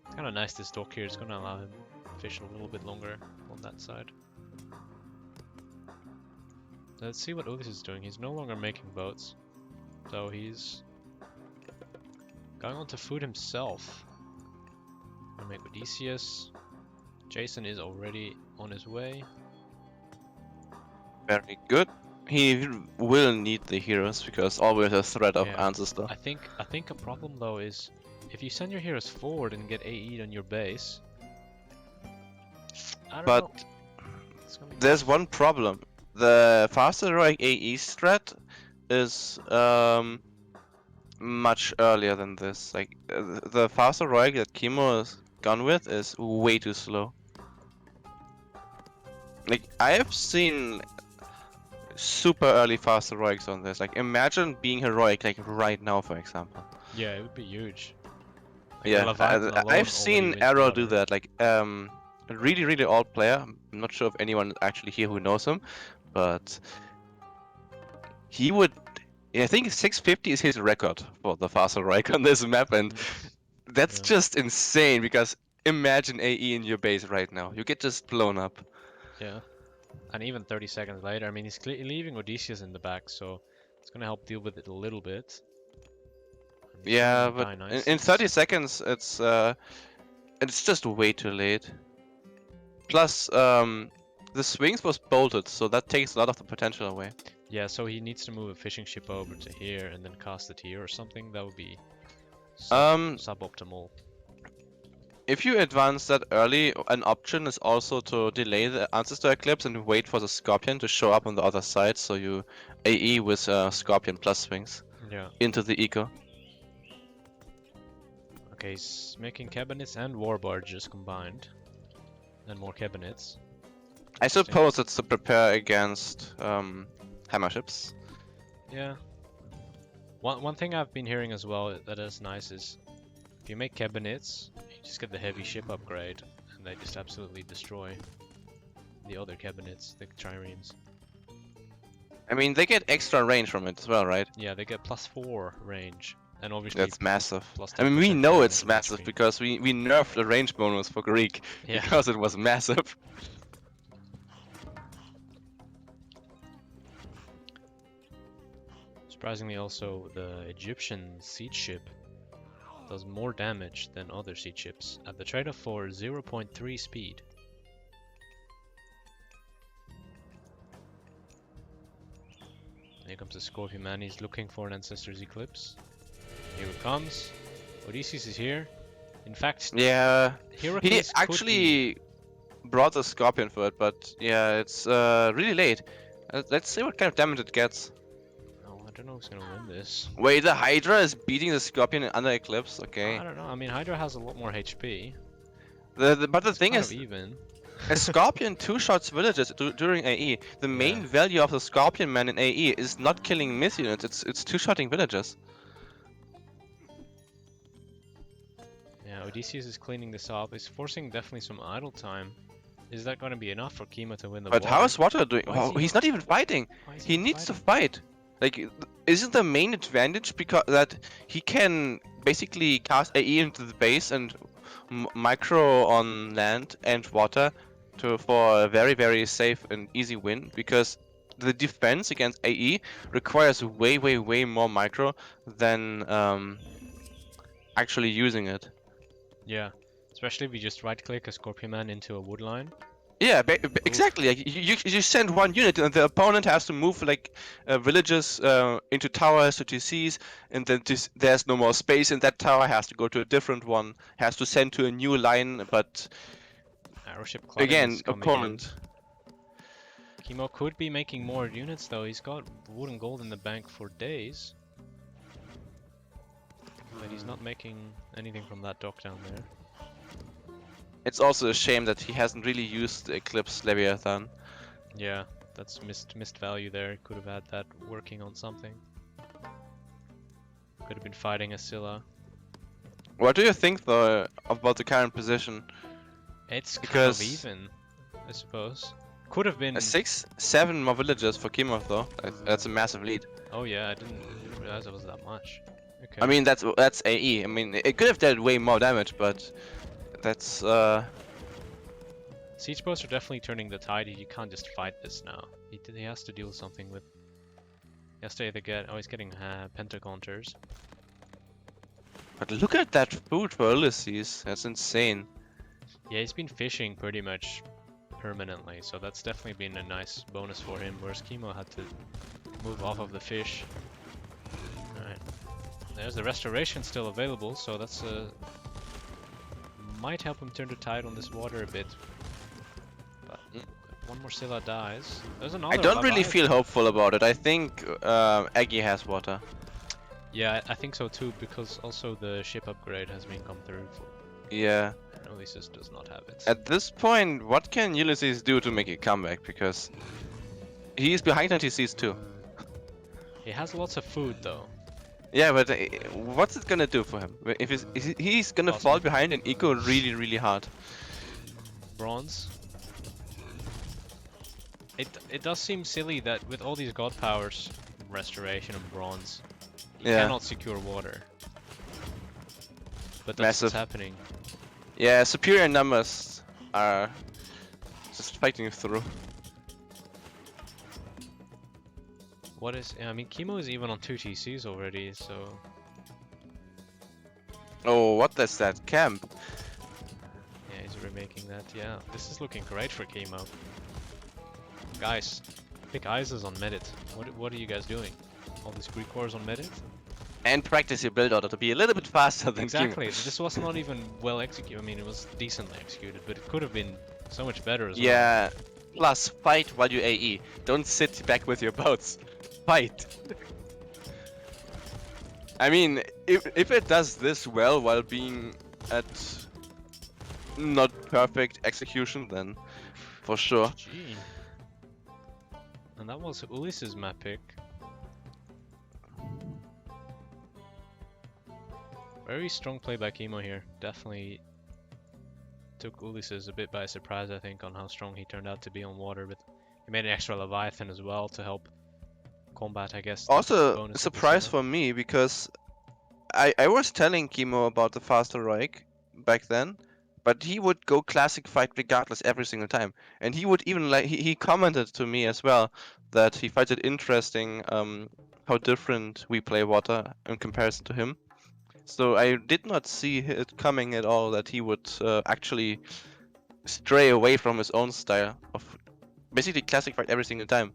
It's kind of nice this dock here. It's going to allow him to fish a little bit longer on that side. Let's see what Ulysses is doing. He's no longer making boats. So he's going on to food himself. Gonna make Odysseus. Jason is already on his way. Very good. He will need the heroes because always a threat of ancestor. I think a problem though is if you send your heroes forward and get AE'd on your base. I don't know. There's one problem. The faster heroic AE strat is much earlier than this. Like the faster heroic that Kimo has gone with is way too slow. Like I have seen super early fast heroics on this. Like imagine being heroic like right now, for example. Yeah, it would be huge. Like yeah, I've seen Arrow do that. Like a really old player. I'm not sure if anyone actually here who knows him, but he would. I think 650 is his record for the fast heroic on this map, and that's just insane. Because imagine AE in your base right now, you get just blown up. Yeah. And even 30 seconds later, I mean, he's leaving Odysseus in the back, so it's gonna help deal with it a little bit. Yeah, but in 30 seconds, it's just way too late. Plus, the swings was bolted, so that takes a lot of the potential away. Yeah, so he needs to move a fishing ship over to here and then cast it here or something. That would be suboptimal. If you advance that early, an option is also to delay the Ancestor Eclipse and wait for the Scorpion to show up on the other side, so you AE with Scorpion plus swings into the eco. Okay, he's making cabinets and war barges combined. And more cabinets. I suppose it's to prepare against hammer ships. Yeah. One thing I've been hearing as well that is nice is if you make cabinets, you just get the heavy ship upgrade, and they just absolutely destroy the other cabinets, the triremes. I mean, they get extra range from it as well, right? Yeah, they get +4 range, and obviously That's massive. plus I mean, we 10% know cannon it's and massive HP. because we nerfed the range bonus for Greek Yeah. because it was massive. Surprisingly, also the Egyptian siege ship does more damage than other siege ships at the trade-off for 0.3 speed. Here comes the Scorpion Man, he's looking for an Ancestor's Eclipse. Here it comes. Ulysses is here. In fact, Yeah, he Heracles could actually brought the Scorpion for it, but yeah, it's really late. Let's see what kind of damage it gets. Oh, I don't know who's gonna win this. Wait, the Hydra is beating the Scorpion under Eclipse? Okay. I don't know, I mean Hydra has a lot more HP. But the It's thing kind is, of even. a Scorpion two-shots villages during AE. The main value of the Scorpion Man in AE is not killing myth units, it's two-shotting villages. Yeah, Odysseus is cleaning this up. He's forcing definitely some idle time. Is that going to be enough for Kimo to win the war? But how is Water doing? Why is he He's not even fighting. Why is He not needs to fighting? fight. Like, isn't the main advantage because that he can basically cast AE into the base and micro on land and water for a very, very safe and easy win, because the defense against AE requires way, way, way more micro than actually using it. Yeah, especially if you just right-click a Scorpion Man into a wood line. Yeah, exactly. Like, you send one unit and the opponent has to move like villages into towers to TCs, and then there's no more space in that tower. Has to go to a different one. Has to send to a new line, but Aeroship Cladding again, is coming opponent. in. Kimo could be making more units though. He's got wood and gold in the bank for days. But he's not making anything from that dock down there. It's also a shame that he hasn't really used the Eclipse Leviathan. Yeah, that's missed value there. Could have had that working on something. Could have been fighting a Scylla. What do you think though about the current position? It's kind Because of even, I suppose. Could have been. 6-7 more villages for Kimo though. That's a massive lead. Oh yeah, I didn't realize it was that much. Okay. I mean that's AE. I mean it could have dealt way more damage, but that's Siege boats are definitely turning the tide. You can't just fight this now. He has to deal something with. He has to either get. Oh, he's getting pentacounters. But look at that food for Ulysses. That's insane. Yeah, he's been fishing pretty much permanently, so that's definitely been a nice bonus for him. Whereas Kimo had to move off of the fish. Alright. There's the restoration still available, so that's might help him turn the tide on this water a bit. But one more Scylla dies. There's another. I don't really Leviathan. feel hopeful about it. I think Aggie has water. Yeah, I think so too, because also the ship upgrade has been come through. Yeah. And Ulysses does not have it. At this point, what can Ulysses do to make a comeback? Because he's behind on TCs too. He has lots of food though. Yeah, but what's it gonna do for him? If he's gonna Awesome. fall behind in eco really, really hard. Bronze. It does seem silly that with all these god powers, restoration and bronze, you Yeah. cannot secure water. But that's Massive. what's happening. Yeah, superior numbers are just fighting through. What is? I mean, Kimo is even on 2 TCs already, so Oh, what is that camp? yeah, he's remaking that. Yeah, this is looking great for Kimo. Guys, pick Isis on Medit. What are you guys doing? All these Greek wars on Medit? And practice your build order to be a little bit faster than Exactly. Kimo. This was not even well executed. I mean, it was decently executed, but it could have been so much better as well. Yeah. Plus, fight while you AE. Don't sit back with your boats. Fight. I mean, if it does this well while being at not perfect execution, then for sure. GG. And that was Ulysses' map pick. Very strong play by Kimo here. Definitely took Ulysses a bit by surprise, I think, on how strong he turned out to be on water. But he made an extra Leviathan as well to help combat, I guess, the Also, a bonus of the surprise setup. for me because I was telling Kimo about the fast heroic back then, but he would go classic fight regardless every single time, and he would even like he commented to me as well that he finds it interesting how different we play water in comparison to him. So I did not see it coming at all that he would actually stray away from his own style of basically classic fight every single time.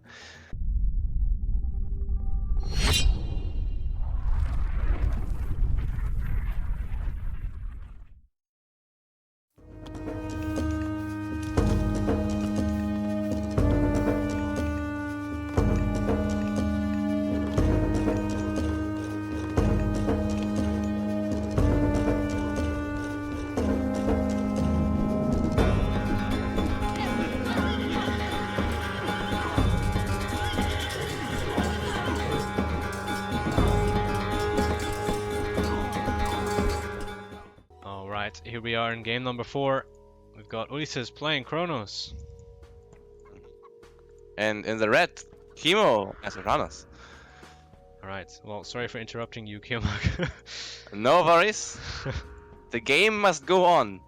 Alright, here we are in game number 4. We've got Ulysses playing Chronos. And in the red, Kimo as Uranus. Alright, well, sorry for interrupting you, Kimo. No worries. The game must go on.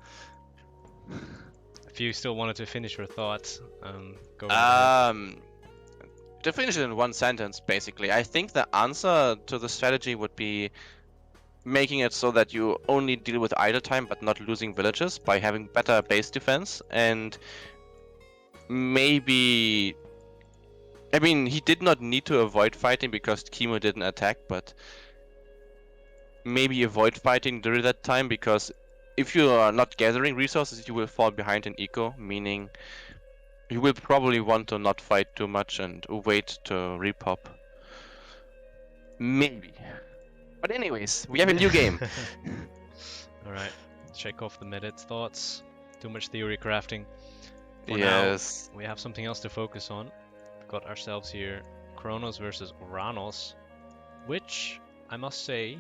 If you still wanted to finish your thoughts, go right ahead. To finish it in one sentence, basically, I think the answer to the strategy would be making it so that you only deal with idle time but not losing villages by having better base defense, and maybe... I mean, he did not need to avoid fighting because Kimo didn't attack, but maybe avoid fighting during that time, because if you are not gathering resources, you will fall behind in eco, meaning you will probably want to not fight too much and wait to repop. Maybe. But anyways, we have a new game. Alright, shake off the Medit's thoughts. Too much theory crafting. For Yes. now, we have something else to focus on. We've got ourselves here Chronos versus Uranus, which, I must say,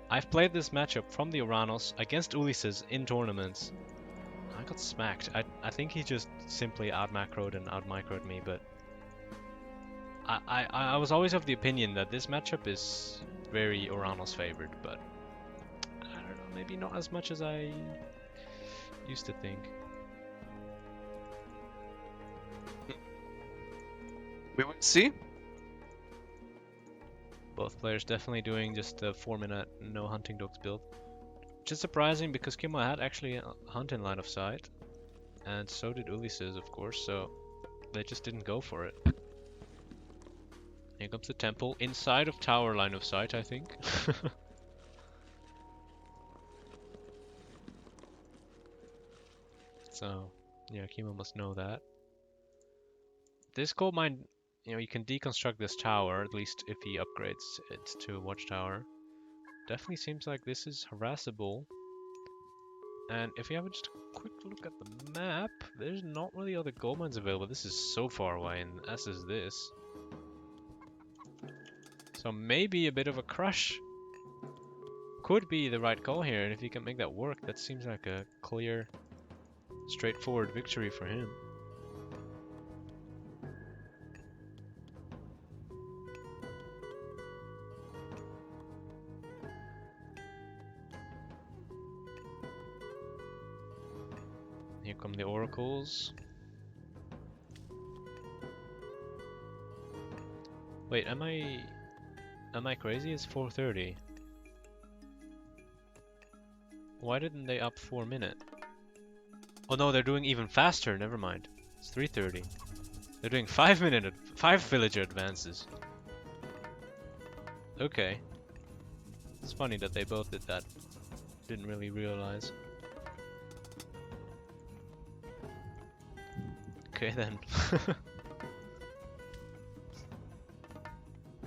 I've played this matchup from the Uranus against Ulysses in tournaments. I got smacked. I think he just simply out-macroed and out-microed me, but I was always of the opinion that this matchup is very Uranus favored, but I don't know, maybe not as much as I used to think. We will see. Both players definitely doing just a 4-minute no hunting dogs build. Which is surprising because Kimo had actually a hunt in line of sight. And so did Ulysses, of course, so they just didn't go for it. Here comes the temple, inside of tower line of sight, I think. So, yeah, Kimo must know that. This gold mine, you know, you can deconstruct this tower, at least if he upgrades it to a watchtower. Definitely seems like this is harassable. And if you have just a quick look at the map, there's not really other gold mines available. This is so far away, and as is this. So maybe a bit of a crush could be the right call here, and if he can make that work, that seems like a clear, straightforward victory for him. Here come the oracles. Wait, am I crazy? It's 4:30. Why didn't they up 4 minute? Oh no, they're doing even faster. Never mind. It's 3:30. They're doing 5 villager advances. Okay. It's funny that they both did that. Didn't really realize. Okay then.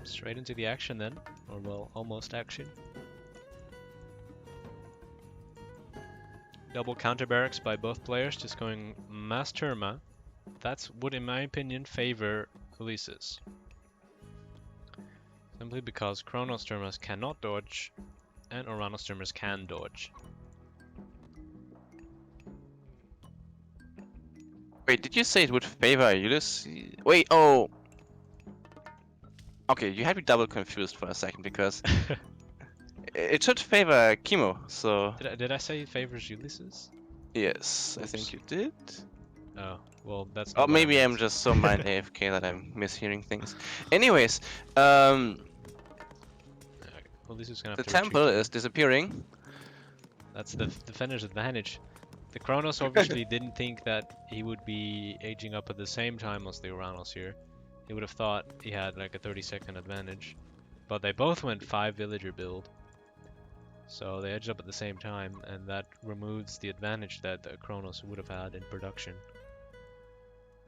Straight into the action then. or well, almost action. Double counter barracks by both players, just going mass Terma. That's would, in my opinion, favor Ulysses. Simply because Chronos Termas cannot dodge, and Uranus Termas can dodge. Wait, did you say it would favor Ulysses? Wait, oh. Okay, you had me double confused for a second because it should favor Kimo, so... Did I say it favors Ulysses? Yes, I Oops. think you did. Oh, well, that's Or not what I maybe I'm meant. just so mind AFK that I'm mishearing things. Anyways, Okay, Ulysses is gonna have the to retreat temple here. is disappearing. That's the defender's advantage. The Chronos obviously didn't think that he would be aging up at the same time as the Uranus here. He would have thought he had like a 30-second advantage. But they both went 5 villager build. So they edged up at the same time, and that removes the advantage that the Chronos would have had in production.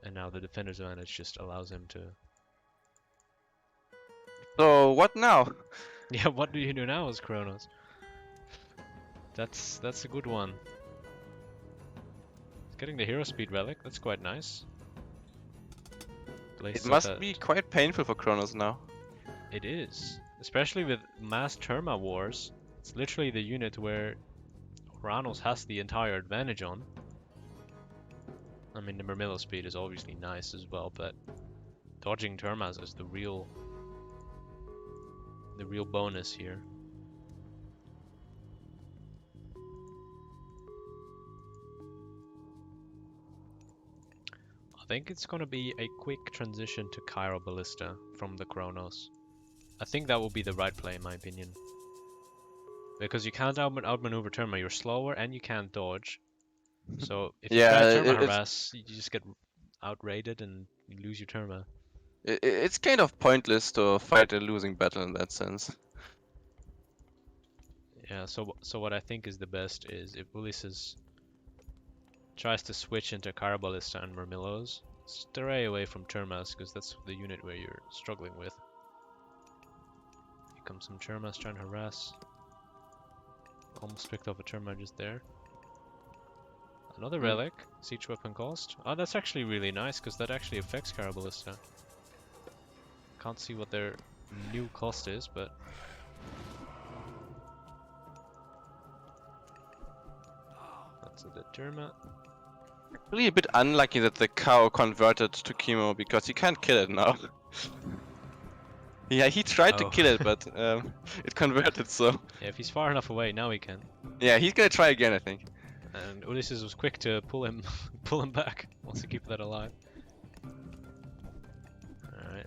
And now the defender's advantage just allows him to... So what now? Yeah, what do you do now as Chronos? That's a good one. Getting the hero speed relic, that's quite nice. It must be quite painful for Chronos now. It is. Especially with mass Terma wars. It's literally the unit where Uranus has the entire advantage on. I mean, the Murmillo speed is obviously nice as well, but dodging Termas is the real bonus here. I think it's gonna be a quick transition to Cairo Ballista from the Chronos. I think that will be the right play in my opinion. Because you can't outmaneuver Terma, you're slower and you can't dodge. So if you try to Terma harass, you just get outrated and you lose your Terma. It's kind of pointless to fight a losing battle in that sense. Yeah, so what I think is the best is if Ulysses tries to switch into Carabalista and Murmillos, stray away from Termas, because that's the unit where you're struggling with. Here comes some Termas trying to harass. Almost picked up a Terma just there. Another relic, siege weapon cost. Oh, that's actually really nice, because that actually affects Carabalista. Can't see what their new cost is, but... That's a dead Terma. Really a bit unlucky that the cow converted to Kimo, because you can't kill it now. Yeah, he tried to kill it, but it converted, so... Yeah, if he's far enough away, now he can. Yeah, he's gonna try again, I think. And Ulysses was quick to pull him back. Wants to keep that alive. Alright.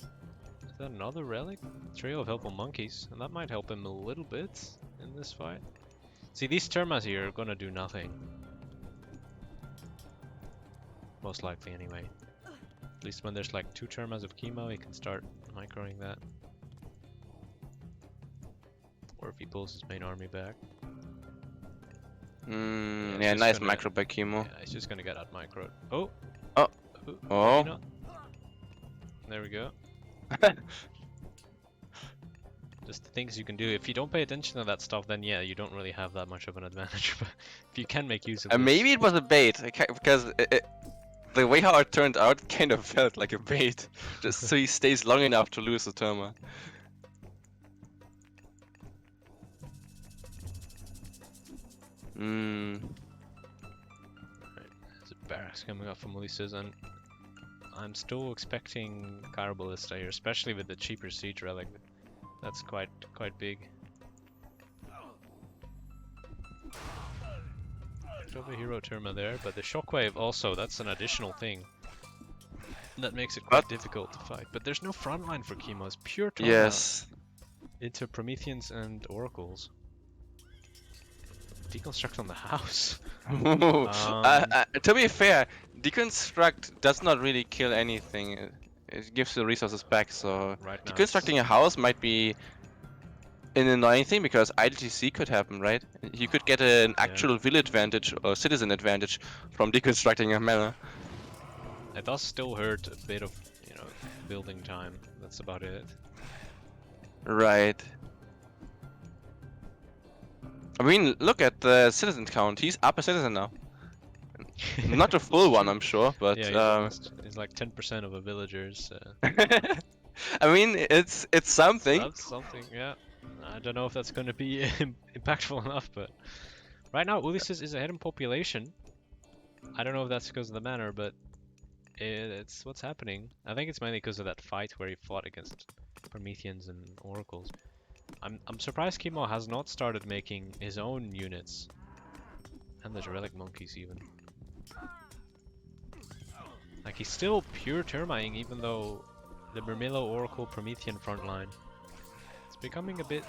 Is that another relic? Trio of helpful monkeys. And that might help him a little bit in this fight. See, these Termas here are gonna do nothing. Most likely, anyway. At least when there's like 2 Termas of Kimo, he can start microing that. Or if he pulls his main army back. Yeah, nice macro by Kimo. Yeah, he's just gonna get out microed. Oh! Oh! Oh! Not. There we go. Just the things you can do. If you don't pay attention to that stuff, then yeah, you don't really have that much of an advantage. But if you can make use of this... Maybe it was a bait, because the way how it turned out kind of felt like a bait. Just so he stays long enough to lose the Terma. Right. There's a barracks coming up from Ulysses, and I'm still expecting Carabalista here, especially with the cheaper siege relic. That's quite big. Picked up a hero Terma there, but the shockwave also, that's an additional thing. That makes it quite difficult to fight. But there's no frontline for Kimo, it's pure Terma. Yes. Into Prometheans and Oracles. Deconstruct on the house. To be fair, deconstruct does not really kill anything. It gives the resources back, so Right now deconstructing a house might be an annoying thing because IDTC could happen, right? You could get an actual will advantage or citizen advantage from deconstructing a manor. It does still hurt a bit of, building time. That's about it. Right. I mean, look at the citizen count. He's up a citizen now. Not a full one, I'm sure, but Yeah, he's like 10% of a villager's. I mean, it's something. That's something, yeah. I don't know if that's going to be impactful enough, but right now Ulysses is ahead in population. I don't know if that's because of the manor, but it's what's happening. I think it's mainly because of that fight where he fought against Prometheans and Oracles. I'm surprised Kimo has not started making his own units. And there's relic monkeys even. Like he's still pure termiting even though the Mermillo Oracle Promethean frontline. It's becoming a bit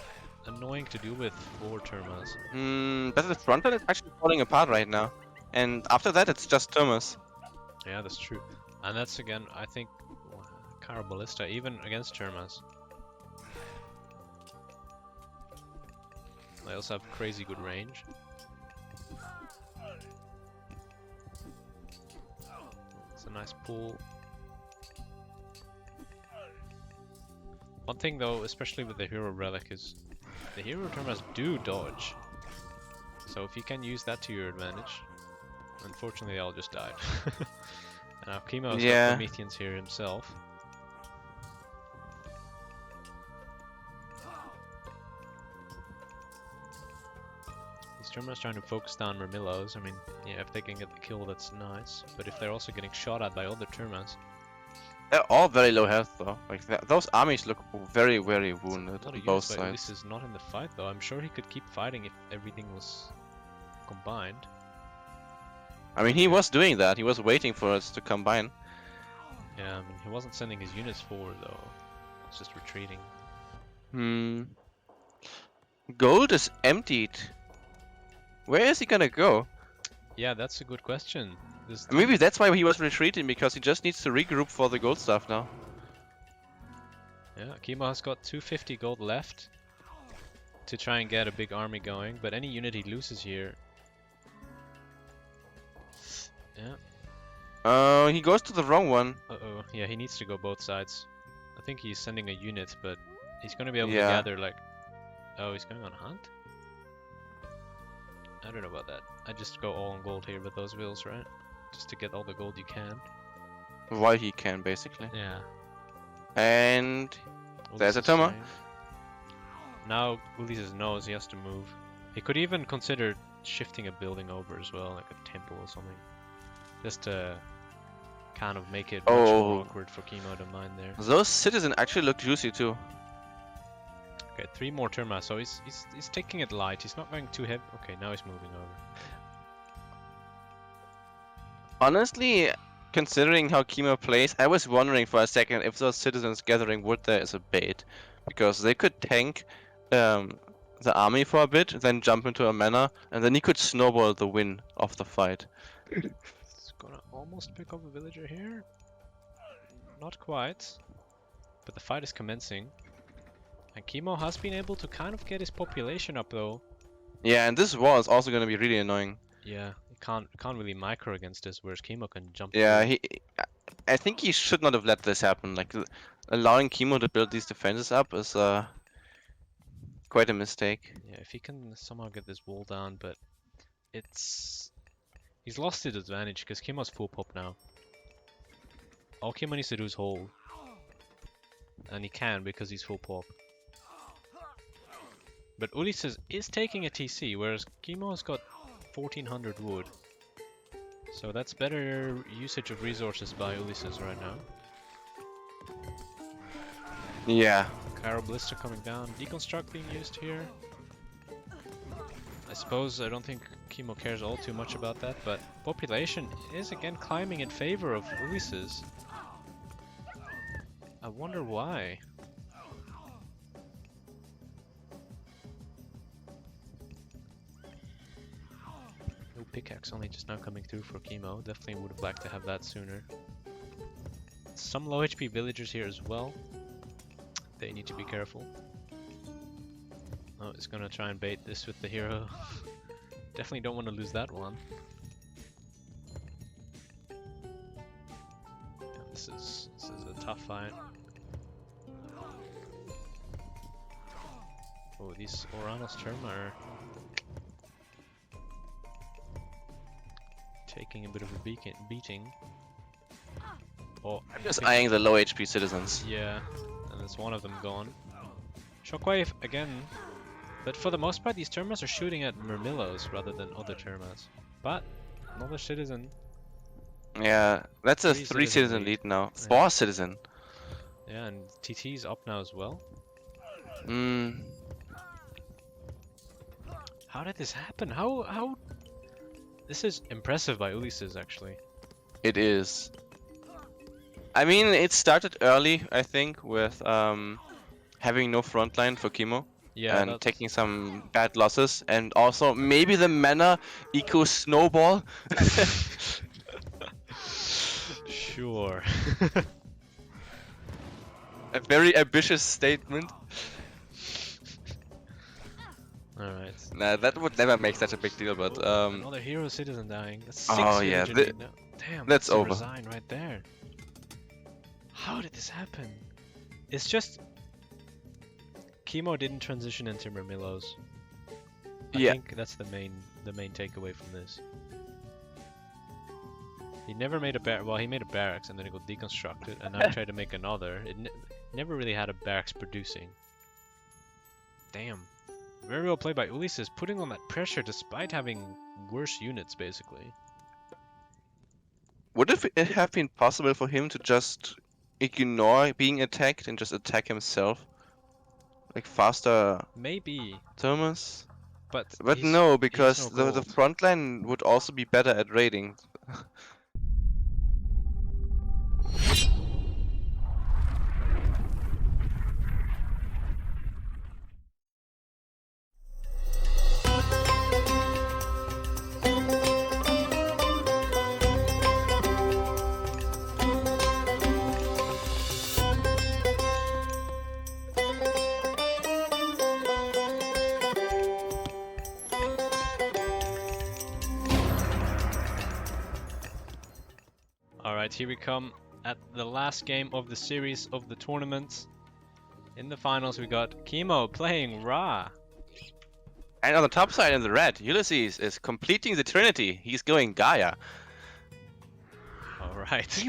annoying to do with 4 termas. But the front line is actually falling apart right now. And after that, it's just Termas. Yeah, that's true. And that's again, I think, Caraballista, even against termas. They also have crazy good range. It's a nice pull. One thing though, especially with the hero relic, is the hero termas do dodge. So if you can use that to your advantage, unfortunately they all just died. And now Kimo's got Prometheans here himself. Termas trying to focus down Mermillos. I mean, yeah, if they can get the kill, that's nice. But if they're also getting shot at by other Termas... They're all very low health though. Like those armies look very, very wounded on both sides. Ulysses is not in the fight though. I'm sure he could keep fighting if everything was combined. I mean, he was doing that. He was waiting for us to combine. Yeah, I mean, he wasn't sending his units forward though. He was just retreating. Gold is emptied. Where is he gonna go? Yeah, that's a good question. Maybe that's why he was retreating, because he just needs to regroup for the gold stuff now. Yeah, Kimo has got 250 gold left to try and get a big army going, but any unit he loses here... Yeah. He goes to the wrong one. Uh-oh, yeah, he needs to go both sides. I think he's sending a unit, but he's gonna be able to gather like... Oh, he's going on hunt? I don't know about that. I just go all on gold here with those wheels, right? Just to get all the gold you can. While he can, basically. Yeah. And there's a Terma. Now Ulysses knows he has to move. He could even consider shifting a building over as well, like a temple or something. Just to kind of make it much more awkward for Kimo to mine there. Those citizens actually look juicy too. Okay, 3 more Terma, so he's taking it light. He's not going too heavy. Okay, now he's moving over. Honestly, considering how Kimo plays, I was wondering for a second if those citizens gathering wood there is a bait, because they could tank the army for a bit, then jump into a manor, and then he could snowball the win of the fight. It's gonna almost pick up a villager here. Not quite, but the fight is commencing. And Kimo has been able to kind of get his population up though. Yeah, and this war is also going to be really annoying. Yeah, he can't really micro against this, whereas Kimo can jump. Yeah, I think he should not have let this happen. Like, allowing Kimo to build these defenses up is quite a mistake. Yeah, if he can somehow get this wall down, but he's lost his advantage because Kimo's full pop now. All Kimo needs to do is hold. And he can because he's full pop. But Ulysses is taking a TC, whereas Kimo's got 1400 wood. So that's better usage of resources by Ulysses right now. Yeah. Caraballista coming down, deconstruct being used here. I suppose I don't think Kimo cares all too much about that, but population is again climbing in favor of Ulysses. I wonder why. No pickaxe, only just now coming through for Kimo. Definitely would have liked to have that sooner. Some low HP villagers here as well. They need to be careful. Oh, it's gonna try and bait this with the hero. Definitely don't want to lose that one. Yeah, this is a tough fight. Oh, these Uranus term are taking a bit of a beating. Oh, I'm just eyeing the low HP citizens. yeah, and there's one of them gone. Shockwave again, but for the most part these Termas are shooting at Murmillos rather than other Termas. But another citizen. Yeah, that's a 3 citizen citizen lead. lead now. Yeah. 4 citizen. Yeah, and TT's up now as well. Hmm. How did this happen? How? This is impressive by Ulysses actually. It is. I mean, it started early, I think, with having no frontline for Kimo. Yeah, And that's... taking some bad losses, and also maybe the mana eco snowball. Sure. A very ambitious statement. Alright. Nah, that would never make such a big deal, but Another hero citizen dying. That's 6 oh yeah, village indeed now. Damn, that's a over. resign right there. How did this happen? It's just Kimo didn't transition into Murmillos. I Yeah. think that's the main takeaway from this. He never made a well, he made a barracks and then it got deconstructed, and now he tried to make another. It never really had a barracks producing. Damn. Very well played by Ulysses, putting on that pressure despite having worse units, basically. Would it have been possible for him to just ignore being attacked and just attack himself? Like faster Maybe, Thomas? but But he's- no, he has because no the gold. front line would also be better at raiding. Alright, here we come at the last game of the series of the tournament. In the finals we got Kimo playing Ra. And on the top side in the red, Ulysses is completing the Trinity. He's going Gaia. Alright.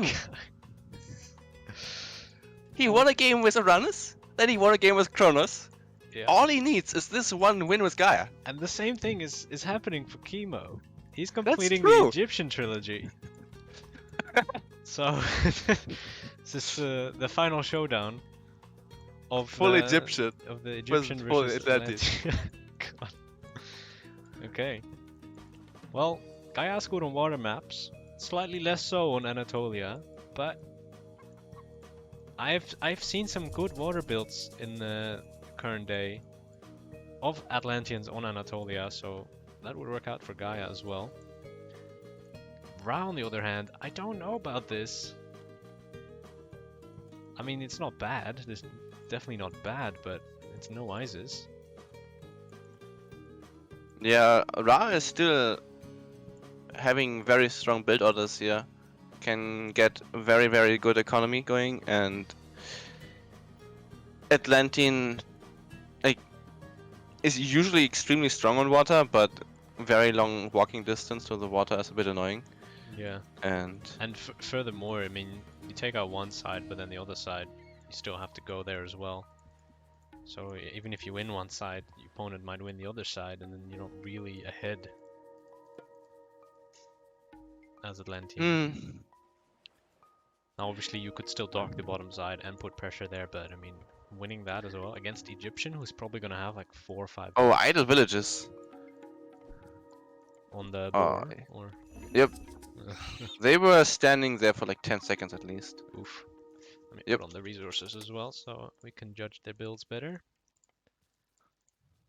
He won a game with Uranus, then he won a game with Chronos. Yeah. All he needs is this one win with Gaia. And the same thing is happening for Kimo. He's completing the true. Egyptian trilogy. So this is the final showdown of Full the, Egyptian. of the Egyptian full versus Atlantis. God. Okay. Well, Gaia's good on water maps, slightly less so on Anatolia, but I've seen some good water builds in the current day of Atlanteans on Anatolia, so that would work out for Gaia as well. Ra, on the other hand, I don't know about this. I mean, it's not bad. It's definitely not bad, but it's no Isis. Yeah, Ra is still having very strong build orders here. Can get very, very good economy going, and Atlantean like is usually extremely strong on water, but very long walking distance to the water is a bit annoying. Yeah. And Furthermore, I mean, you take out one side, but then the other side, you still have to go there as well. So even if you win one side, your opponent might win the other side, and then you're not really ahead as Atlantean. Now, obviously, you could still dock the bottom side and put pressure there, but I mean, winning that as well against Egyptian, who's probably gonna have like 4 or 5 oh, idle villages. on the Oh, board, or yep. They were standing there for like 10 seconds at least. oof. Let me Yep. put on the resources as well, so we can judge their builds better.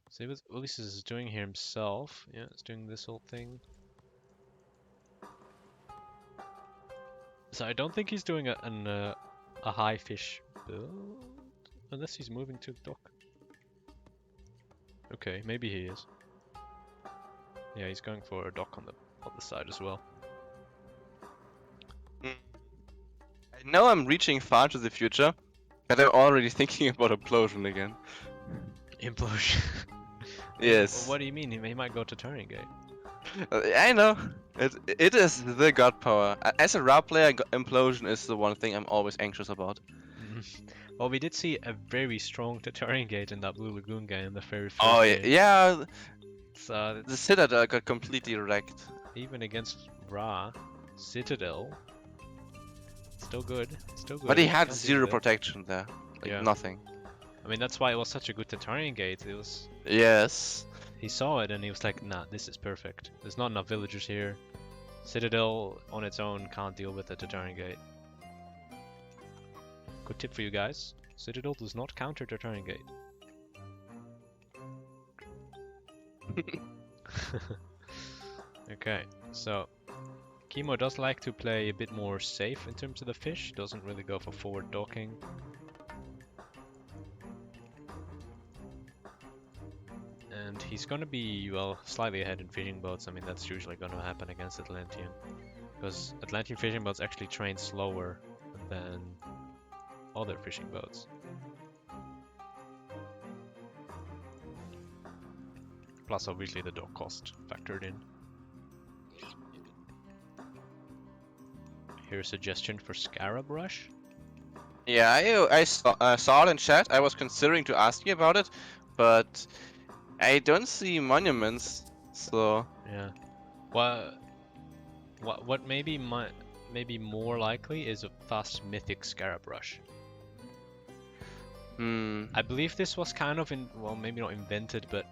See what Ulysses is doing here himself. Yeah, it's doing this whole thing. So I don't think he's doing a high fish build, unless he's moving to the dock. Okay, maybe he is. Yeah, he's going for a dock on the side as well. I know I'm reaching far into the future, but I'm already thinking about implosion again. Implosion. Yes. What do you mean? He might go to turning gate. I know. It is the god power. As a Ra player, implosion is the one thing I'm always anxious about. Well, we did see a very strong Tatarian gate in that Blue Lagoon game in the very first Oh yeah, game. yeah. So The Citadel got completely wrecked. even against Ra, Citadel, still good. Still good. But he You had can't deal zero with it. protection there. Like Yeah. nothing. I mean, that's why it was such a good Tatarian gate. It was. Yes. He saw it and he was like, nah, this is perfect. There's not enough villagers here. Citadel on its own can't deal with the Tatarian gate. Good tip for you guys. Citadel does not counter Tatarian gate. Okay, so Kimo does like to play a bit more safe in terms of the fish. Doesn't really go for forward docking. And he's gonna be, well, slightly ahead in fishing boats. I mean, that's usually gonna happen against Atlantean. Because Atlantean fishing boats actually train slower than other fishing boats. Plus, obviously, the dock cost factored in. Here's a suggestion for Scarab Rush. Yeah, I saw it in chat. I was considering to ask you about it, but I don't see monuments, so... Yeah. Well, what maybe more likely is a fast mythic Scarab Rush. I believe this was kind of well, maybe not invented, but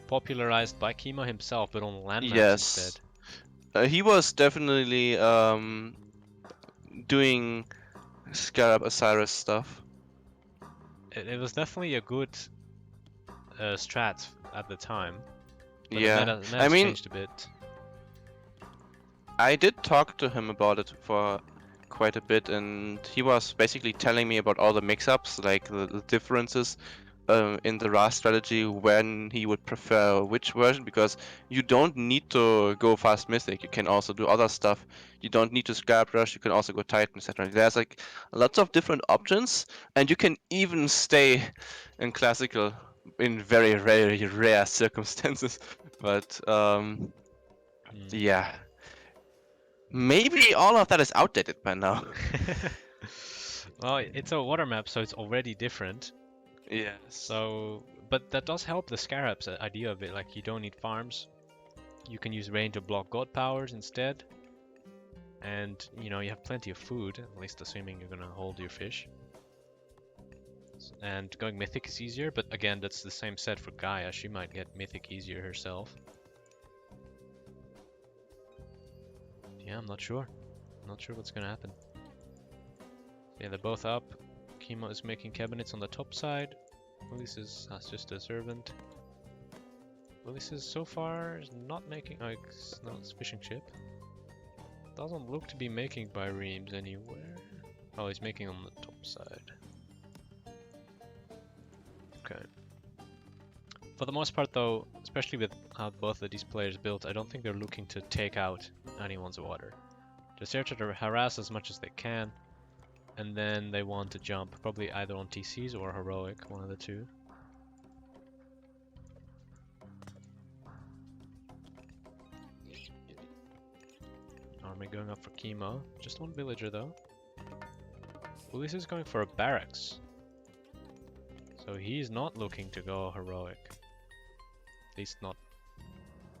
popularized by Kimo himself, but on land maps Yes. instead. He was definitely doing Scarab Osiris stuff. It was definitely a good strat at the time. But Yeah, the meta's I mean, changed a bit. I did talk to him about it for quite a bit, and he was basically telling me about all the mix-ups, like the differences in the Ra strategy, when he would prefer which version, because you don't need to go fast mythic, you can also do other stuff. You don't need to Scarab Rush, you can also go Titan, etc. There's like lots of different options, and you can even stay in classical in very, very rare circumstances. But yeah. Maybe all of that is outdated by now. Well, it's a water map, so it's already different. Yes. So, but that does help the Scarab's idea a bit. Like, you don't need farms. You can use rain to block god powers instead. And, you know, you have plenty of food, at least assuming you're gonna hold your fish. And going mythic is easier, but again, that's the same set for Gaia. She might get mythic easier herself. Yeah, I'm not sure. Not sure what's gonna happen. Yeah, they're both up. Kimo is making cabinets on the top side. Ulysses has just a servant. Ulysses so far is not making... Oh, no, it's fishing ship. Doesn't look to be making biremes anywhere. Oh, he's making on the top side. Okay. For the most part though, especially with how both of these players built, I don't think they're looking to take out anyone's water. They're there to harass as much as they can, and then they want to jump, probably either on TCs or heroic, one of the two. Army going up for Kimo. Just one villager though. Ulysses is going for a barracks. So he's not looking to go heroic. At least not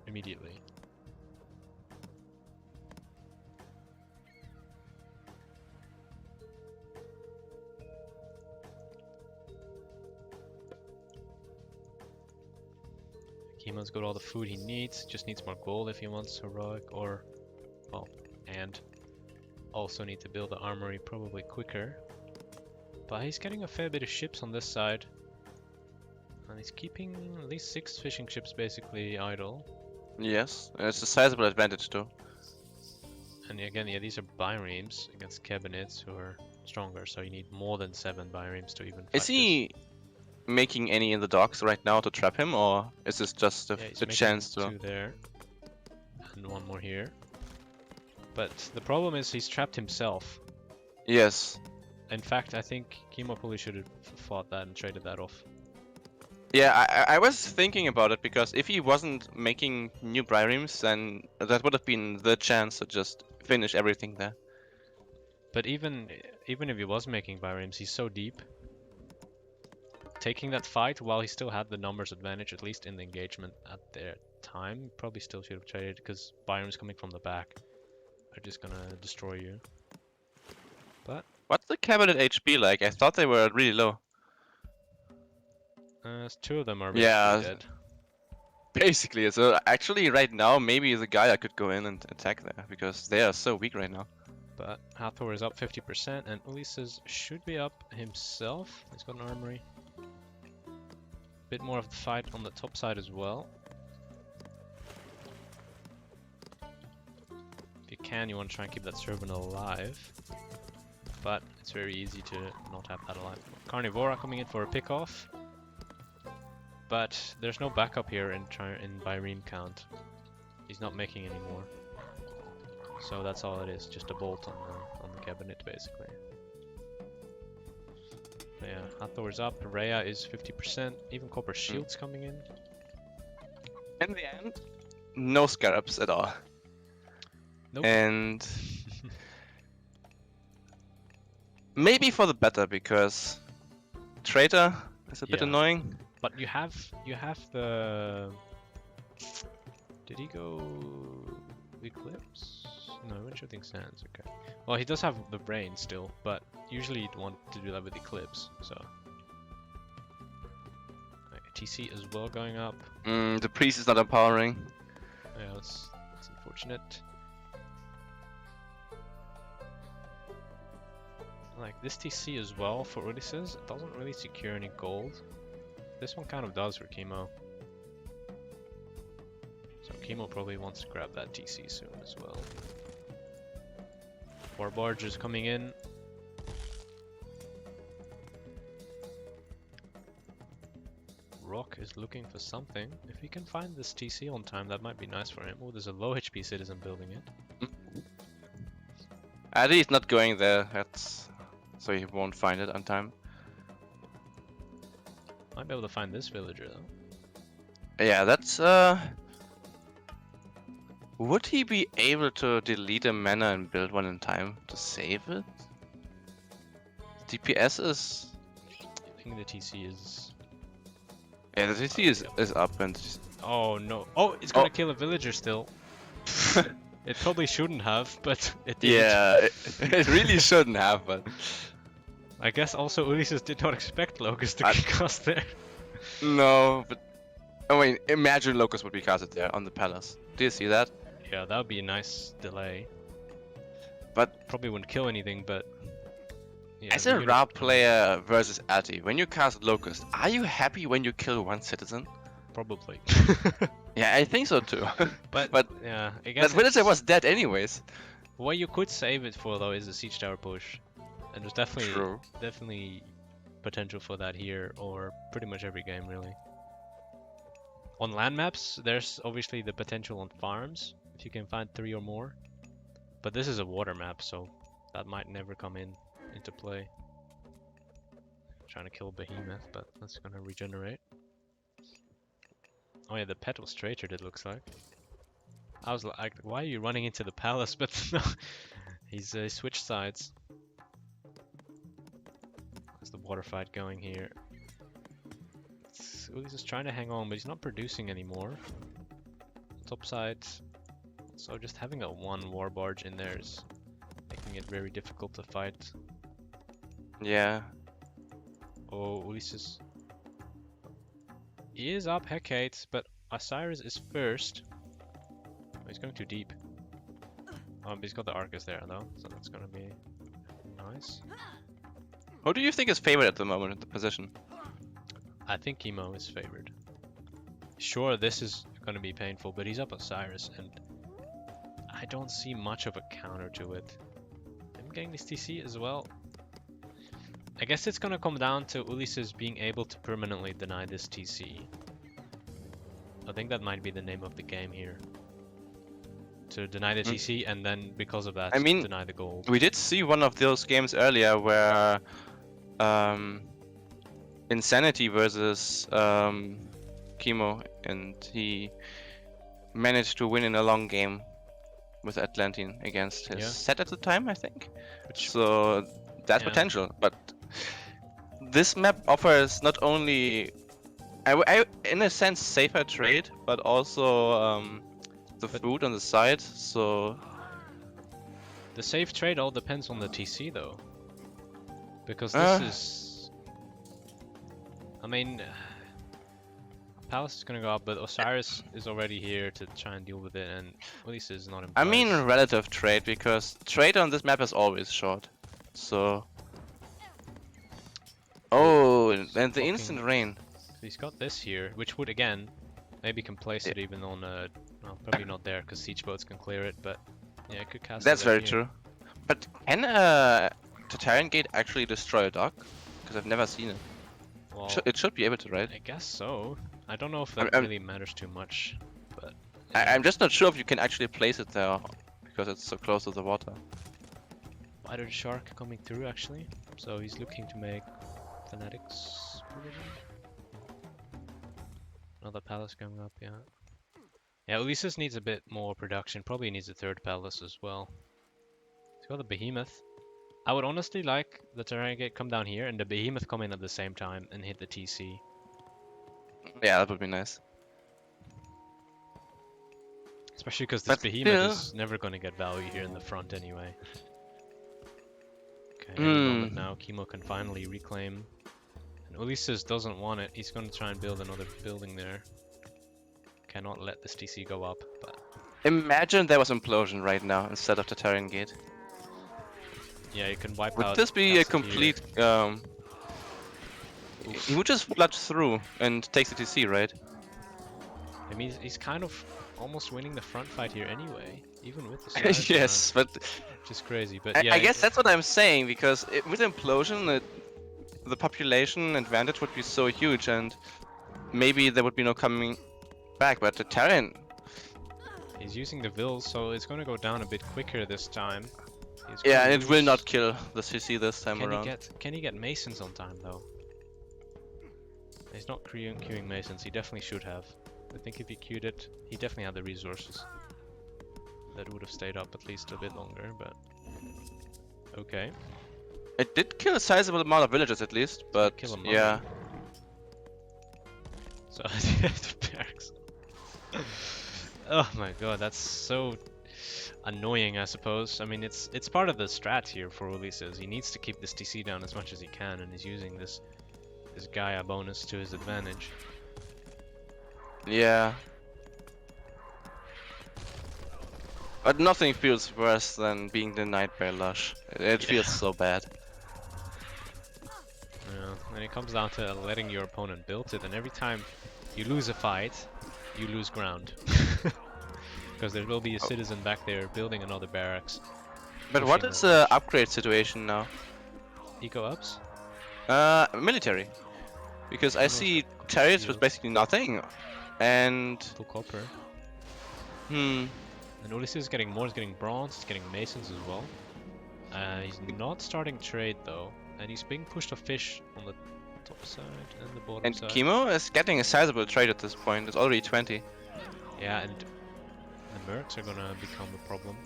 immediately. Kimo's got all the food he needs, just needs more gold if he wants heroic, or, well, and also need to build the armory probably quicker. But he's getting a fair bit of ships on this side. And he's keeping at least 6 fishing ships basically idle. Yes, it's a sizable advantage too. And again, yeah, these are biremes against cabinets who are stronger, so you need more than 7 biremes to even fight Is he making any in the docks right now to trap him, or is this just a chance to... 2 there, and 1 more here. But the problem is he's trapped himself. Yes. In fact, I think Kimo probably should have fought that and traded that off. Yeah, I was thinking about it because if he wasn't making new Brirems, then that would have been the chance to just finish everything there. But even if he was making Byrems, he's so deep. Taking that fight while he still had the numbers advantage, at least in the engagement at their time, probably still should have traded because Byrems coming from the back are just gonna destroy you. But What's the cabinet HP like? I thought they were really low. two of them are basically Yeah, dead. basically. So actually, right now, maybe the Gaia could go in and attack there because they are so weak right now. But Hathor is up 50% and Ulysses should be up himself. He's got an armory. Bit more of the fight on the top side as well. If you can, you want to try and keep that servant alive. But it's very easy to not have that alive. Carnivora coming in for a pickoff. But there's no backup here in Byrene count. He's not making any more. So that's all it is, just a bolt on the cabinet basically. So yeah, Hathor's up, Rhea is 50%, even Copper Shield's coming in. In the end, no scarabs at all. Nope. And maybe for the better because Traitor is a bit Yeah. annoying. But you have the... Did he go Eclipse? No, I don't think Sands, okay. Well, he does have the brain still, but usually you'd want to do that with Eclipse, so... Right, TC as well going up. The priest is not empowering. Yeah, that's unfortunate. Like, this TC as well for Ulysses, it doesn't really secure any gold. This one kind of does for Kimo. So Kimo probably wants to grab that TC soon as well. War barge is coming in. Rock is looking for something. If he can find this TC on time, that might be nice for him. Oh, there's a low HP citizen building it. Addy is not going there, that's so he won't find it on time. Might be able to find this villager though. Yeah, that's would he be able to delete a mana and build one in time to save it? DPS is... I think the TC is... Yeah, the TC is up and... Oh no. Oh, it's gonna kill a villager still. It probably shouldn't have, but it did. Yeah, it really shouldn't have, but... I guess also Ulysses did not expect Locust to get cast there. No, but... I mean, imagine Locust would be casted there on the palace. Do you see that? Yeah, that would be a nice delay. But... Probably wouldn't kill anything, but... Yeah, as a raw player versus Ati, when you cast Locust, are you happy when you kill one citizen? Probably. Yeah, I think so too. but yeah, I guess that villager was dead anyways. What you could save it for though is a siege tower push, and there's definitely potential for that here or pretty much every game really. On land maps, there's obviously the potential on farms if you can find 3 or more, but this is a water map, so that might never come into play. Trying to kill Behemoth, but that's gonna regenerate. Oh yeah, the pet was traitor, it looks like. I was like, why are you running into the palace? But no, he's switched sides. There's the water fight going here. He's just trying to hang on, but he's not producing anymore. Top side. So just having a 1 war barge in there is making it very difficult to fight. Yeah. Oh, Ulysses. He is up Hecate, but Osiris is first. Oh, he's going too deep. But he's got the Arcus there though, so that's gonna be nice. Who do you think is favored at the moment in the position? I think Kimo is favored. Sure, this is gonna be painful, but he's up Osiris, and I don't see much of a counter to it. Him getting this TC as well. I guess it's gonna come down to Ulysses being able to permanently deny this TC. I think that might be the name of the game here. To deny the TC and then because of that, I mean, deny the gold. We did see one of those games earlier where Insanity versus Kimo, and he managed to win in a long game with Atlantean against his Yeah. set at the time, I think. Which, So that's yeah. potential, but this map offers not only, in a sense, safer trade, but also the food on the side. So The safe trade all depends on the TC though, because this uh, is. I mean, Palace is gonna go up, but Osiris is already here to try and deal with it, and Ulysses is not in I place. mean relative trade, because trade on this map is always short. So oh, and the Fucking- instant rain. He's got this here, which would again maybe can place it even on a. Well, probably not there because siege boats can clear it, but yeah, it could cast. That's it very here. true. But can Tartarian Gate actually destroy a dock? Because I've never seen it. Well, It should be able to, right? I guess so. I don't know if that I'm- really matters too much, but I'm just not sure if you can actually place it there, because it's so close to the water. Spider Shark coming through actually, so he's looking to make Fanatics. Probably. Another palace going up, yeah. Yeah, Ulysses needs a bit more production. Probably needs a third palace as well. He's got the Behemoth. I would honestly like the Terrain Gate come down here and the Behemoth come in at the same time and hit the TC. Yeah, that would be nice. Especially because this But Behemoth still- is never going to get value here in the front anyway. Okay, any Hmm. moment now, Kimo can finally reclaim. And Ulysses doesn't want it. He's going to try and build another building there. Cannot let this TC go up, but Imagine there was implosion right now instead of Tartarian Gate. yeah, you can wipe Would out. this be a Castle here. complete? He would just flood through and take the TC, right? I mean, he's kind of almost winning the front fight here anyway, even with the Cyrus Yes, but which is crazy. But yeah, I guess that's what I'm saying, because with implosion, the population advantage would be so huge, and maybe there would be no coming back. But the Terran, he's using the Vil, so it's going to go down a bit quicker this time. He's yeah, gonna and it will lose- not kill the CC this time Can around. can he get Masons on time though? He's not queuing Masons. He definitely should have. I think if he queued it, he definitely had the resources. That would have stayed up at least a bit longer, but okay. It did kill a sizable amount of villagers at least, but Kill a mummy. yeah. So the barracks. Oh my god, that's so annoying, I suppose. I mean, it's part of the strat here for Ulysses. He needs to keep this TC down as much as he can, and he's using this Gaia bonus to his advantage. Yeah. But nothing feels worse than being denied by Lush. It feels so bad. Yeah, and it comes down to letting your opponent build it, and every time you lose a fight, you lose ground. Because there will be a citizen back there building another barracks. But what pushing is the the Lush. upgrade situation now? Eco ups? Military. Because I Chronos see got chariots with shield. basically nothing, and Full copper. hmm. And Ulysses is getting more, he's getting bronze, he's getting masons as well. He's not starting trade though, and he's being pushed off fish on the top side and the bottom And side. Kimo is getting a sizable trade at this point. It's already 20. Yeah, and the mercs are gonna become a problem.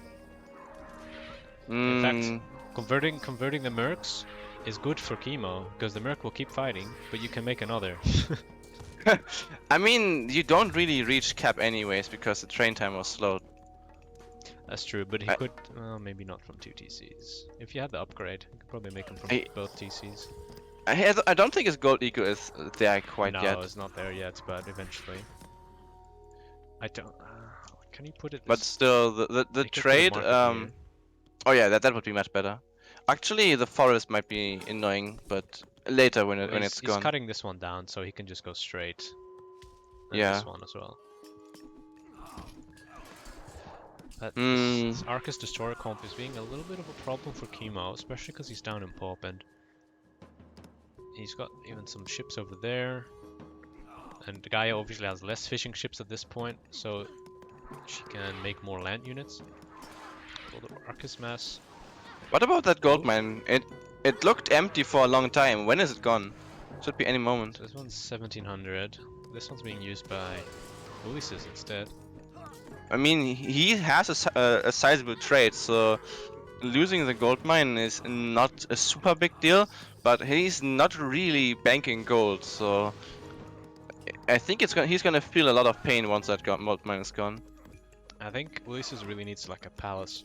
Mm, In fact, converting the mercs is good for Kimo, because the merc will keep fighting, but you can make another. I mean, you don't really reach cap anyways because the train time was slow. That's true, but he could, maybe not from 2 TCs. If you had the upgrade, you could probably make him from both TCs. I don't think his gold eco is there quite No, yet. it's not there yet, but eventually. I don't. Can you put it? But still, the They could put a trade. market here. Oh yeah, that would be much better. Actually, the forest might be annoying, but later when Well, it's he's gone. cutting this one down, so he can just go straight. And Yeah. this one as well. But Hmm. this Arcus Destroyer comp is being a little bit of a problem for Kimo, especially because he's down in pop, and he's got even some ships over there. And Gaia obviously has less fishing ships at this point, so she can make more land units. All the Arcus mass. What about that gold Oh. mine? It looked empty for a long time. When is it gone? Should be any moment. So this one's 1700. This one's being used by Ulysses instead. I mean, he has a sizable trade, so losing the gold mine is not a super big deal, but he's not really banking gold, so I think he's gonna feel a lot of pain once that gold mine is gone. I think Ulysses really needs like a palace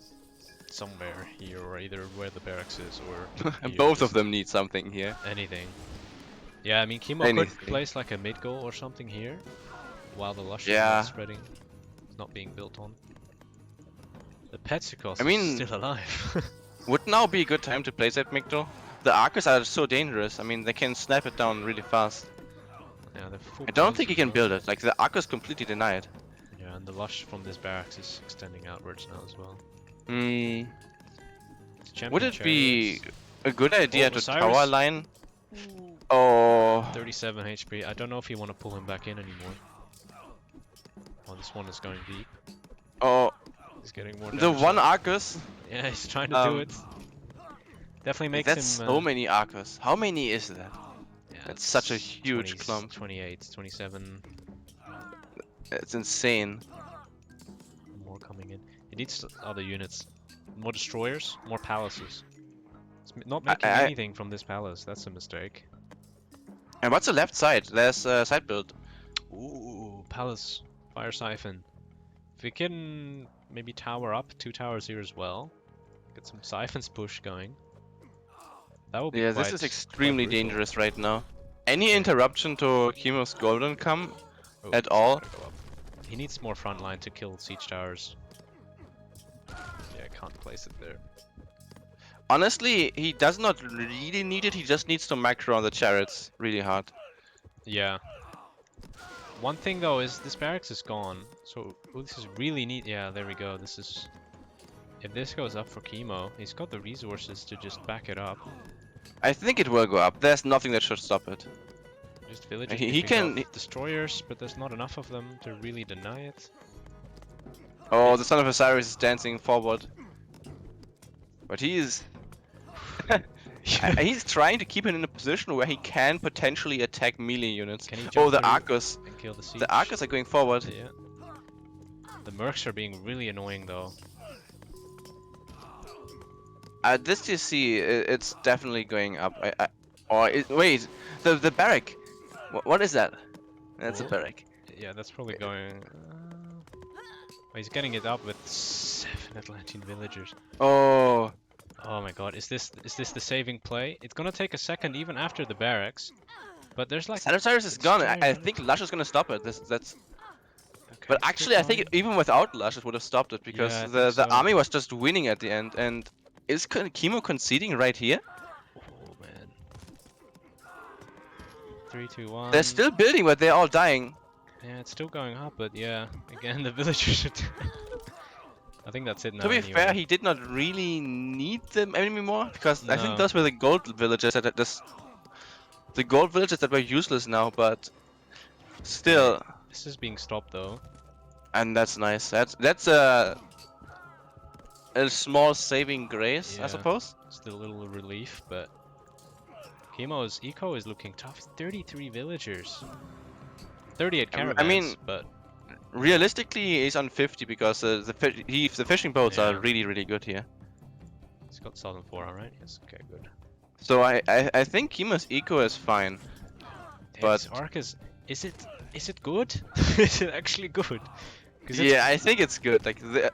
somewhere here, or either where the barracks is, or And here, both of just them need something here. anything. Yeah, I mean, Kimo could place like a mid goal or something here, while the Lush is not spreading, it's not being built on. The Petsikos is still alive. Would now be a good time to place that Migdal? The Arcus are so dangerous, I mean, they can snap it down really fast. Yeah, I don't think he can build it, like the Arcus completely denied. Yeah, and the Lush from this barracks is extending outwards now as well. Would it be a good idea to tower line? Oh, 37 HP. I don't know if you want to pull him back in anymore. Oh, this one is going deep. Oh, he's getting more. The one Arcus. Yeah, he's trying to do it. Definitely makes him. That's so many Arcus. How many is that? Yeah, that's such a huge 20, clump. 28, 27. It's insane. More coming in. He needs other units. More destroyers, more palaces. It's not making anything from this palace. That's a mistake. And what's the left side? There's a side build. Ooh, palace. Fire siphon. If we can maybe tower up, 2 towers here as well. Get some siphons push going. That will be this is extremely dangerous right now. Any interruption to Kimo's golden come at all? He needs more front line to kill siege towers. Yeah, I can't place it there. Honestly, he does not really need it. He just needs to macro on the chariots really hard. Yeah. One thing though is this barracks is gone, so this is really neat. Yeah, there we go. This is. If this goes up for Kimo, he's got the resources to just back it up. I think it will go up. There's nothing that should stop it. Just villages. He can destroyers, but there's not enough of them to really deny it. Oh, the Son of Osiris is dancing forward, but he is. He's trying to keep it in a position where he can potentially attack melee units. Oh, the Arcus. And kill the siege. The Arcus are going forward. Yeah. The mercs are being really annoying though. This you see, it's definitely going up. Wait, the barrack. What is that? That's a barrack. Yeah, that's probably going. Oh, he's getting it up with 7 Atlantean villagers. Oh. Oh my god, is this the saving play? It's gonna take a second even after the barracks, but there's like. Son of Osiris is gone. I think Lush is gonna stop it. That's. Okay, but actually, I think even without Lush, it would have stopped it because the army was just winning at the end. And is Kimo conceding right here? Oh man. 3, 2, 1. They're still building, but they're all dying. Yeah, it's still going up, but yeah, again the villagers are. I think that's it now. To be anyway. fair, he did not really need them anymore because I think No. those were the gold villagers the gold villagers that were useless now, but still. This is being stopped though. And that's nice. That's a small saving grace, I suppose. Still a little relief, but Kimo's eco is looking tough. 33 villagers. 38 caravans, I mean, but realistically, he's on 50 because the fishing boats are really, really good here. He's got Southern 4, alright? Yes, okay, good. So I think Kimo's eco is fine. Damn, but this arc is it good? Is it actually good? Yeah, I think it's good. Like the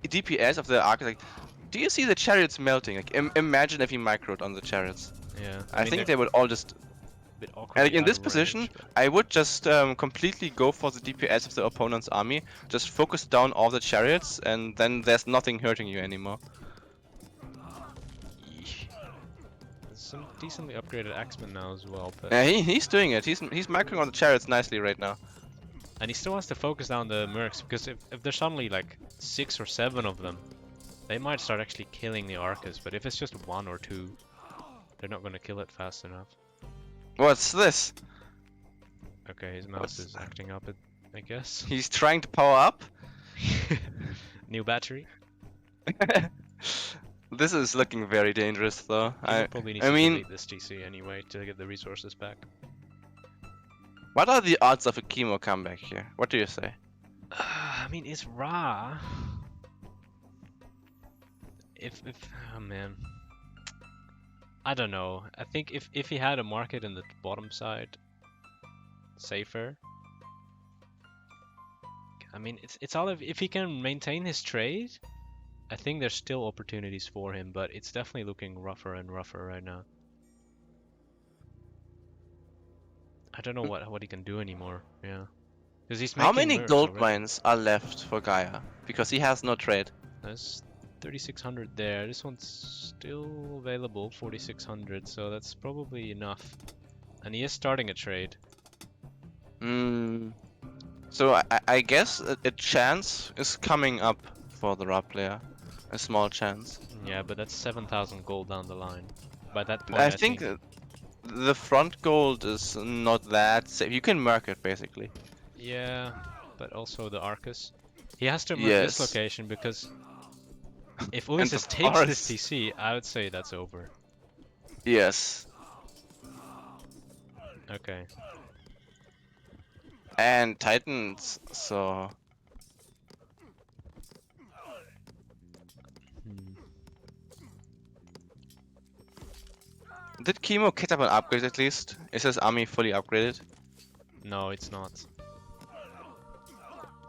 DPS of the arc, like, do you see the chariots melting? Like, imagine if he microed on the chariots. Yeah. I mean, think they would all just. And like, in this position, I would just completely go for the DPS of the opponent's army. Just focus down all the chariots, and then there's nothing hurting you anymore. There's some decently upgraded axemen now as well, but Yeah, he's doing it. He's microing on the chariots nicely right now. and he still has to focus down the mercs because if there's suddenly like 6 or 7 of them, they might start actually killing the Arcus. But if it's just 1 or 2, they're not going to kill it fast enough. What's this? Okay, his mouse is acting up, I guess. He's trying to power up. New battery. This is looking very dangerous, though. Kimo probably needs I to mean, delete this TC anyway to get the resources back. what are the odds of a Kimo comeback here? What do you say? I mean, it's Ra. If oh man, I don't know. I think if he had a market in the bottom side, safer. I mean, it's all if he can maintain his trade. I think there's still opportunities for him, but it's definitely looking rougher and rougher right now. I don't know what he can do anymore. Yeah, because he's making How many mercs gold already. mines are left for Gaia? Because he has no trade. There's 3,600 there. This one's still available, 4,600. So that's probably enough. And he is starting a trade. Hmm. So I guess a chance is coming up for the Ra player. A small chance. Yeah, but that's 7,000 gold down the line. By that point, I think the front gold is not that safe. You can mark it basically. yeah, but also the Arcus. He has to mark Yes. this location because if And Ulysses of takes this course. TC, I would say that's over. Yes. Okay. And Titans, so Hmm. did Kimo Catapult upgrade at least? Is his army fully upgraded? No, it's not. It's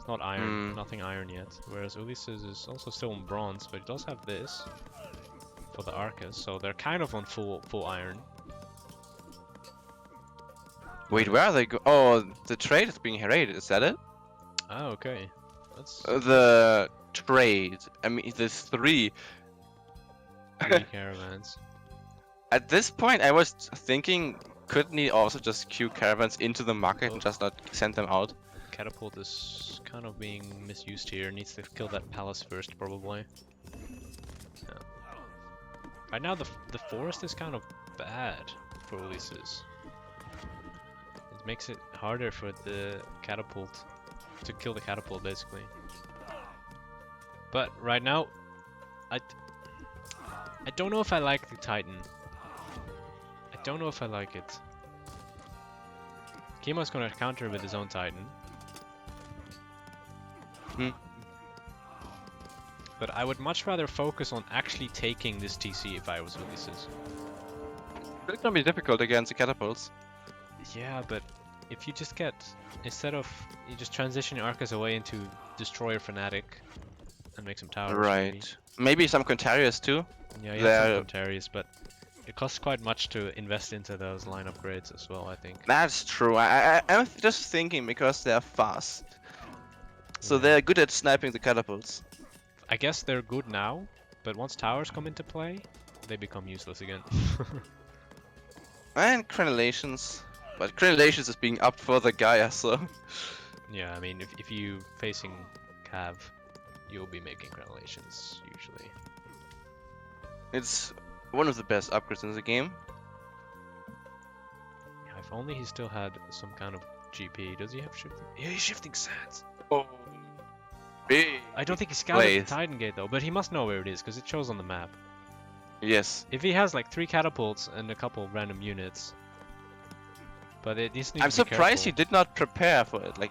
not iron. Hmm. Nothing iron yet. Whereas Ulysses is also still in bronze, but it does have this for the Arcus, so they're kind of on full iron. Wait, where are they go? Oh, the trade is being raided, is that it? Oh, okay. That's The trade. I mean, there's 3. 3 caravans. At this point, I was thinking, couldn't he also just queue caravans into the market and just not send them out? Catapult is kind of being misused here. Needs to kill that palace first, probably. Yeah. Right now, the forest is kind of bad for Ulysses. It makes it harder for the catapult to kill the catapult, basically. But right now, I don't know if I like the Titan. I don't know if I like it. Kimo's gonna counter with his own Titan. Hmm. But I would much rather focus on actually taking this TC if I was Ulysses. It's gonna be difficult against the catapults. Yeah, but if you just get, instead of, you just transition your Arcus away into Destroyer Fanatic and make some towers. Right. Maybe some Contarius too. Yeah, you have They're- some Contarius, but it costs quite much to invest into those line upgrades as well, I think. That's true. I'm just thinking because they're fast. So Yeah. they're good at sniping the catapults. I guess they're good now, but once towers come into play, they become useless again. And crenellations. But crenellations is being upped for the Gaia, so... Yeah, I mean, if you facing Cav, you'll be making crenellations usually. It's one of the best upgrades in the game. Yeah, if only he still had some kind of GP. Does he have shifting? Yeah, he's shifting sands. Oh. Big. I don't think he scouted the Place. Titan Gate though, but he must know where it is because it shows on the map. Yes. If he has like 3 catapults and a couple of random units, but it needs to I'm be surprised he careful. did not prepare for it. Like,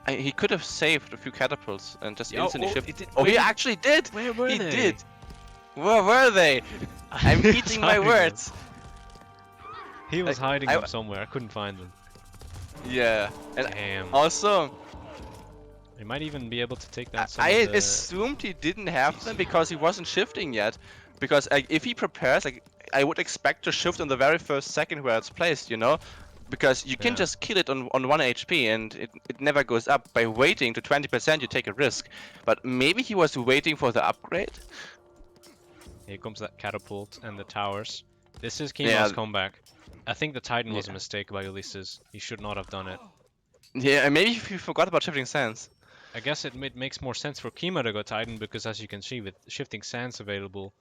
he could have saved a few catapults and just instantly shift. it did- Oh, he wait, actually did! Where were He they? did! Where were they? I'm He was eating my hiding words. them. He was Like, hiding I- them somewhere. I couldn't find them. Yeah. And Damn. also, He might even be able to take down some I of the... assumed he didn't have them because he wasn't shifting yet. Because if he prepares, like, I would expect to shift on the very first second where it's placed, you know? Because you can Yeah. just kill it on 1 HP and it never goes up. By waiting to 20% you take a risk. But maybe he was waiting for the upgrade? Here comes that catapult and the towers. This is Kimo's Yeah. comeback. I think the Titan was a Yeah. mistake by Ulysses. He should not have done it. Yeah, and maybe he forgot about shifting sands. I guess it makes more sense for Kimo to go Titan because, as you can see, with shifting sands available,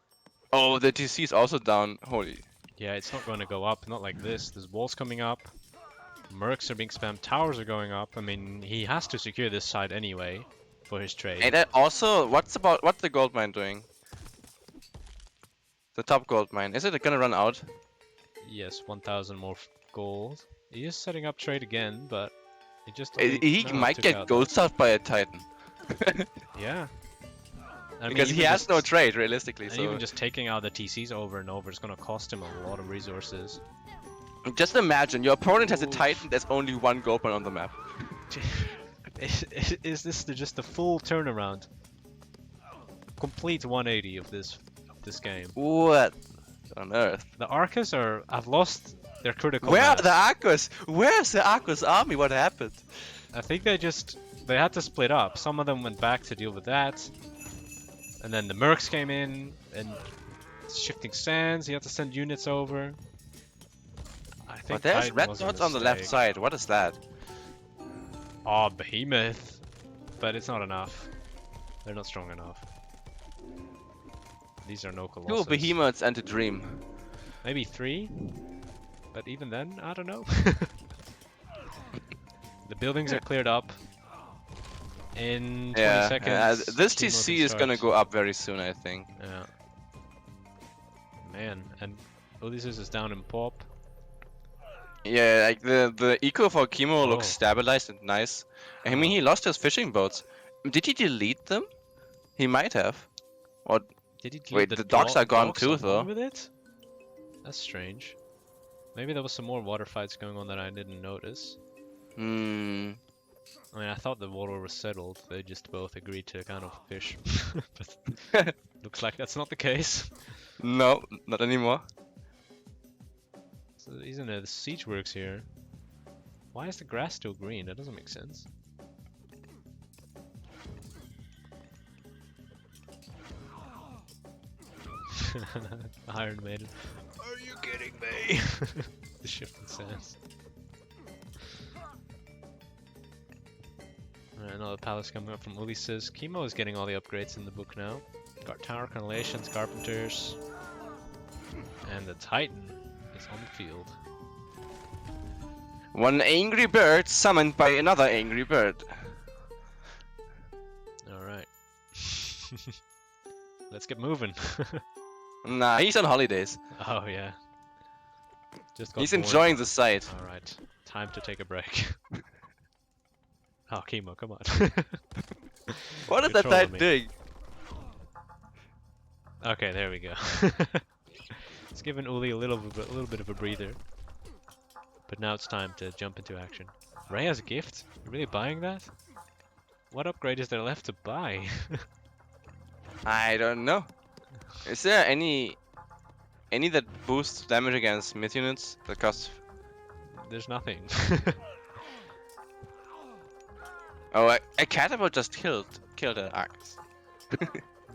Oh, the TC is also down. Holy. yeah, it's not going to go up. Not like this. There's walls coming up. Mercs are being spammed. Towers are going up. I mean, he has to secure this side anyway for his trade. And then also, what's the gold mine doing? The top gold mine. Is it gonna run out? Yes, 1,000 more gold. He is setting up trade again, but he just He no, might took get out gold that. stuffed by a Titan. Yeah. I mean, Because he even has just, no trade, realistically, and so... even just taking out the TCs over and over is going to cost him a lot of resources. Just imagine, your opponent has a Oof. Titan, there's only one gold mine on the map. Is this just the full turnaround? Complete 180 of this game. What on earth? The Arcas have lost their critical Where are mass. the Arcos? Where's the Arcos army? What happened? I think they had to split up. Some of them went back to deal with that. And then the Mercs came in and shifting sands, he had to send units over. I think But there's Titan red was a dots on the left mistake. side. What is that? Oh, Behemoth. But it's not enough. They're not strong enough. These are no Colossus. Two behemoths and a dream. Maybe 3? But even then, I don't know. The buildings are cleared up. In 20 seconds. This Kimo TC can is gonna start. go up very soon, I think. Yeah. Man, and Ulysses is down in pop. Yeah, like the eco for Kimo looks Oh. stabilized and nice. I mean, he lost his fishing boats. Did he delete them? He might have. Or Did he delete wait, the docks are gone too, along though. with it? That's strange. Maybe there was some more water fights going on that I didn't notice. Hmm. I mean, I thought the water was settled. They just both agreed to kind of fish. But looks like that's not the case. No, not anymore. So isn't it? The siege works here. Why is the grass still green? That doesn't make sense. Iron Maiden. Are you kidding me? The shifting sands. Alright, another palace coming up from Ulysses. Kimo is getting all the upgrades in the book now. Got Tower Correlations, Carpenters. And the Titan is on the field. One angry bird summoned by another angry bird. Alright. Let's get moving. Nah, he's on holidays. Oh yeah. Just got He's bored. enjoying the sight. Alright. Time to take a break. Oh, Kimo, come on. What is You're that trolling Titan me. doing? Okay, there we go. It's given Uli a little bit of a breather. But now it's time to jump into action. Rhea's gift? You really buying that? What upgrade is there left to buy? I don't know. Is there any that boosts damage against myth units that cost? There's nothing. Oh, a catapult just killed an Arcus.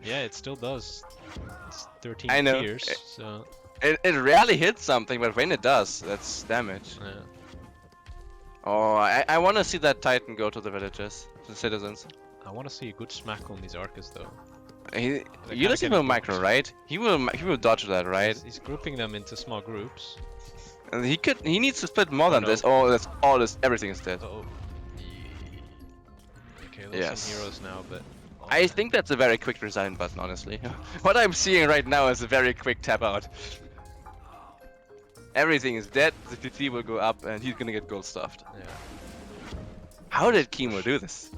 Yeah, it still does. It's 13 I know. tiers, so It rarely hits something, but when it does, that's damage. yeah. Oh, I want to see that Titan go to the villages, to the citizens. I want to see a good smack on these Arcas though. Ulysses getting will micro, booked. right? He will dodge that, right? He's grouping them into small groups. And he needs to split more than no. this. Oh, that's all this. Everything is dead. Oh. Okay, there's Yes. some heroes now, but I think that's a very quick resign button, honestly. What I'm seeing right now is a very quick tap out. Everything is dead, the PT will go up, and he's gonna get gold stuffed. yeah. How did Kimo do this?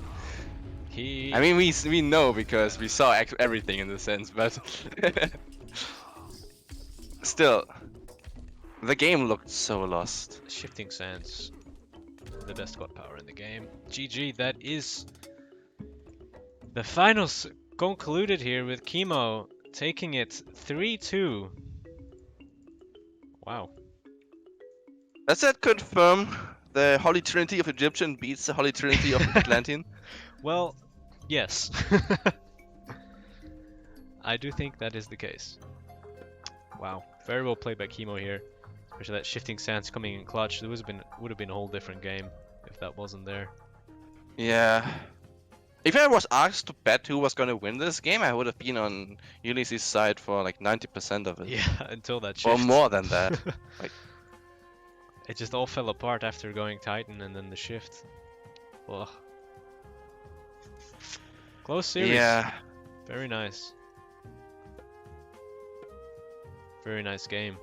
He. I mean, we know because we saw everything in the sense, but still, the game looked so lost. Shifting Sands, the best god power in the game. GG, that is the finals concluded here with Kimo taking it 3-2. Wow. Does that confirm the Holy Trinity of Egyptian beats the Holy Trinity of Atlantean? Well, yes. I do think that is the case. Wow, very well played by Kimo here. Especially that shifting sands coming in clutch. There would have been a whole different game if that wasn't there. Yeah. If I was asked to bet who was gonna win this game, I would have been on Ulysses' side for like 90% of it. Yeah, until that shift. Or more than that. Like, it just all fell apart after going Titan and then the shift. Ugh. Close series. yeah. Very nice. Very nice game.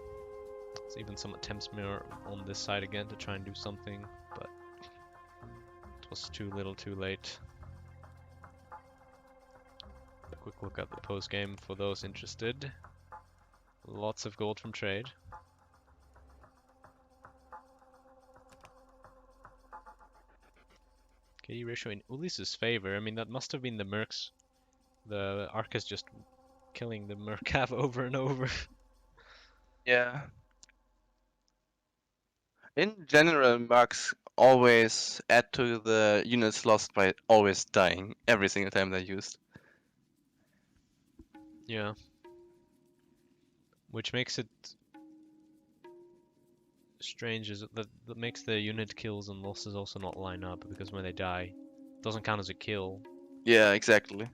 There's even some attempts mirror on this side again to try and do something, but it was too little too late. A quick look at the post game for those interested. Lots of gold from trade. KD ratio in Ulysses' favor. I mean, that must have been the Mercs. The Arcus just killing the Mercav over and over. Yeah. In general, Mercs always add to the units lost by always dying every single time they're used. Yeah. Which makes it strange, is that makes the unit kills and losses also not line up, because when they die, it doesn't count as a kill. Yeah, exactly.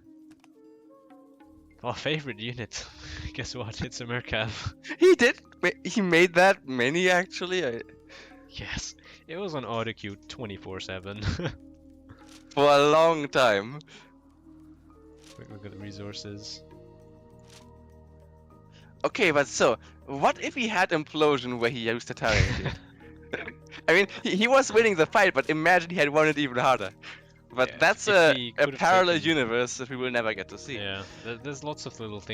Our favorite unit. Guess what? It's a Mercav. He did. He made that many actually. Yes. It was on auto queue 24/7. For a long time. Quick look at the resources. Okay, but so, what if he had Implosion where he used the Tyrant? I mean, he was winning the fight, but imagine he had won it even harder. But Yeah, that's if a he could've parallel taken- universe that we will never get to see. Yeah, there's lots of little things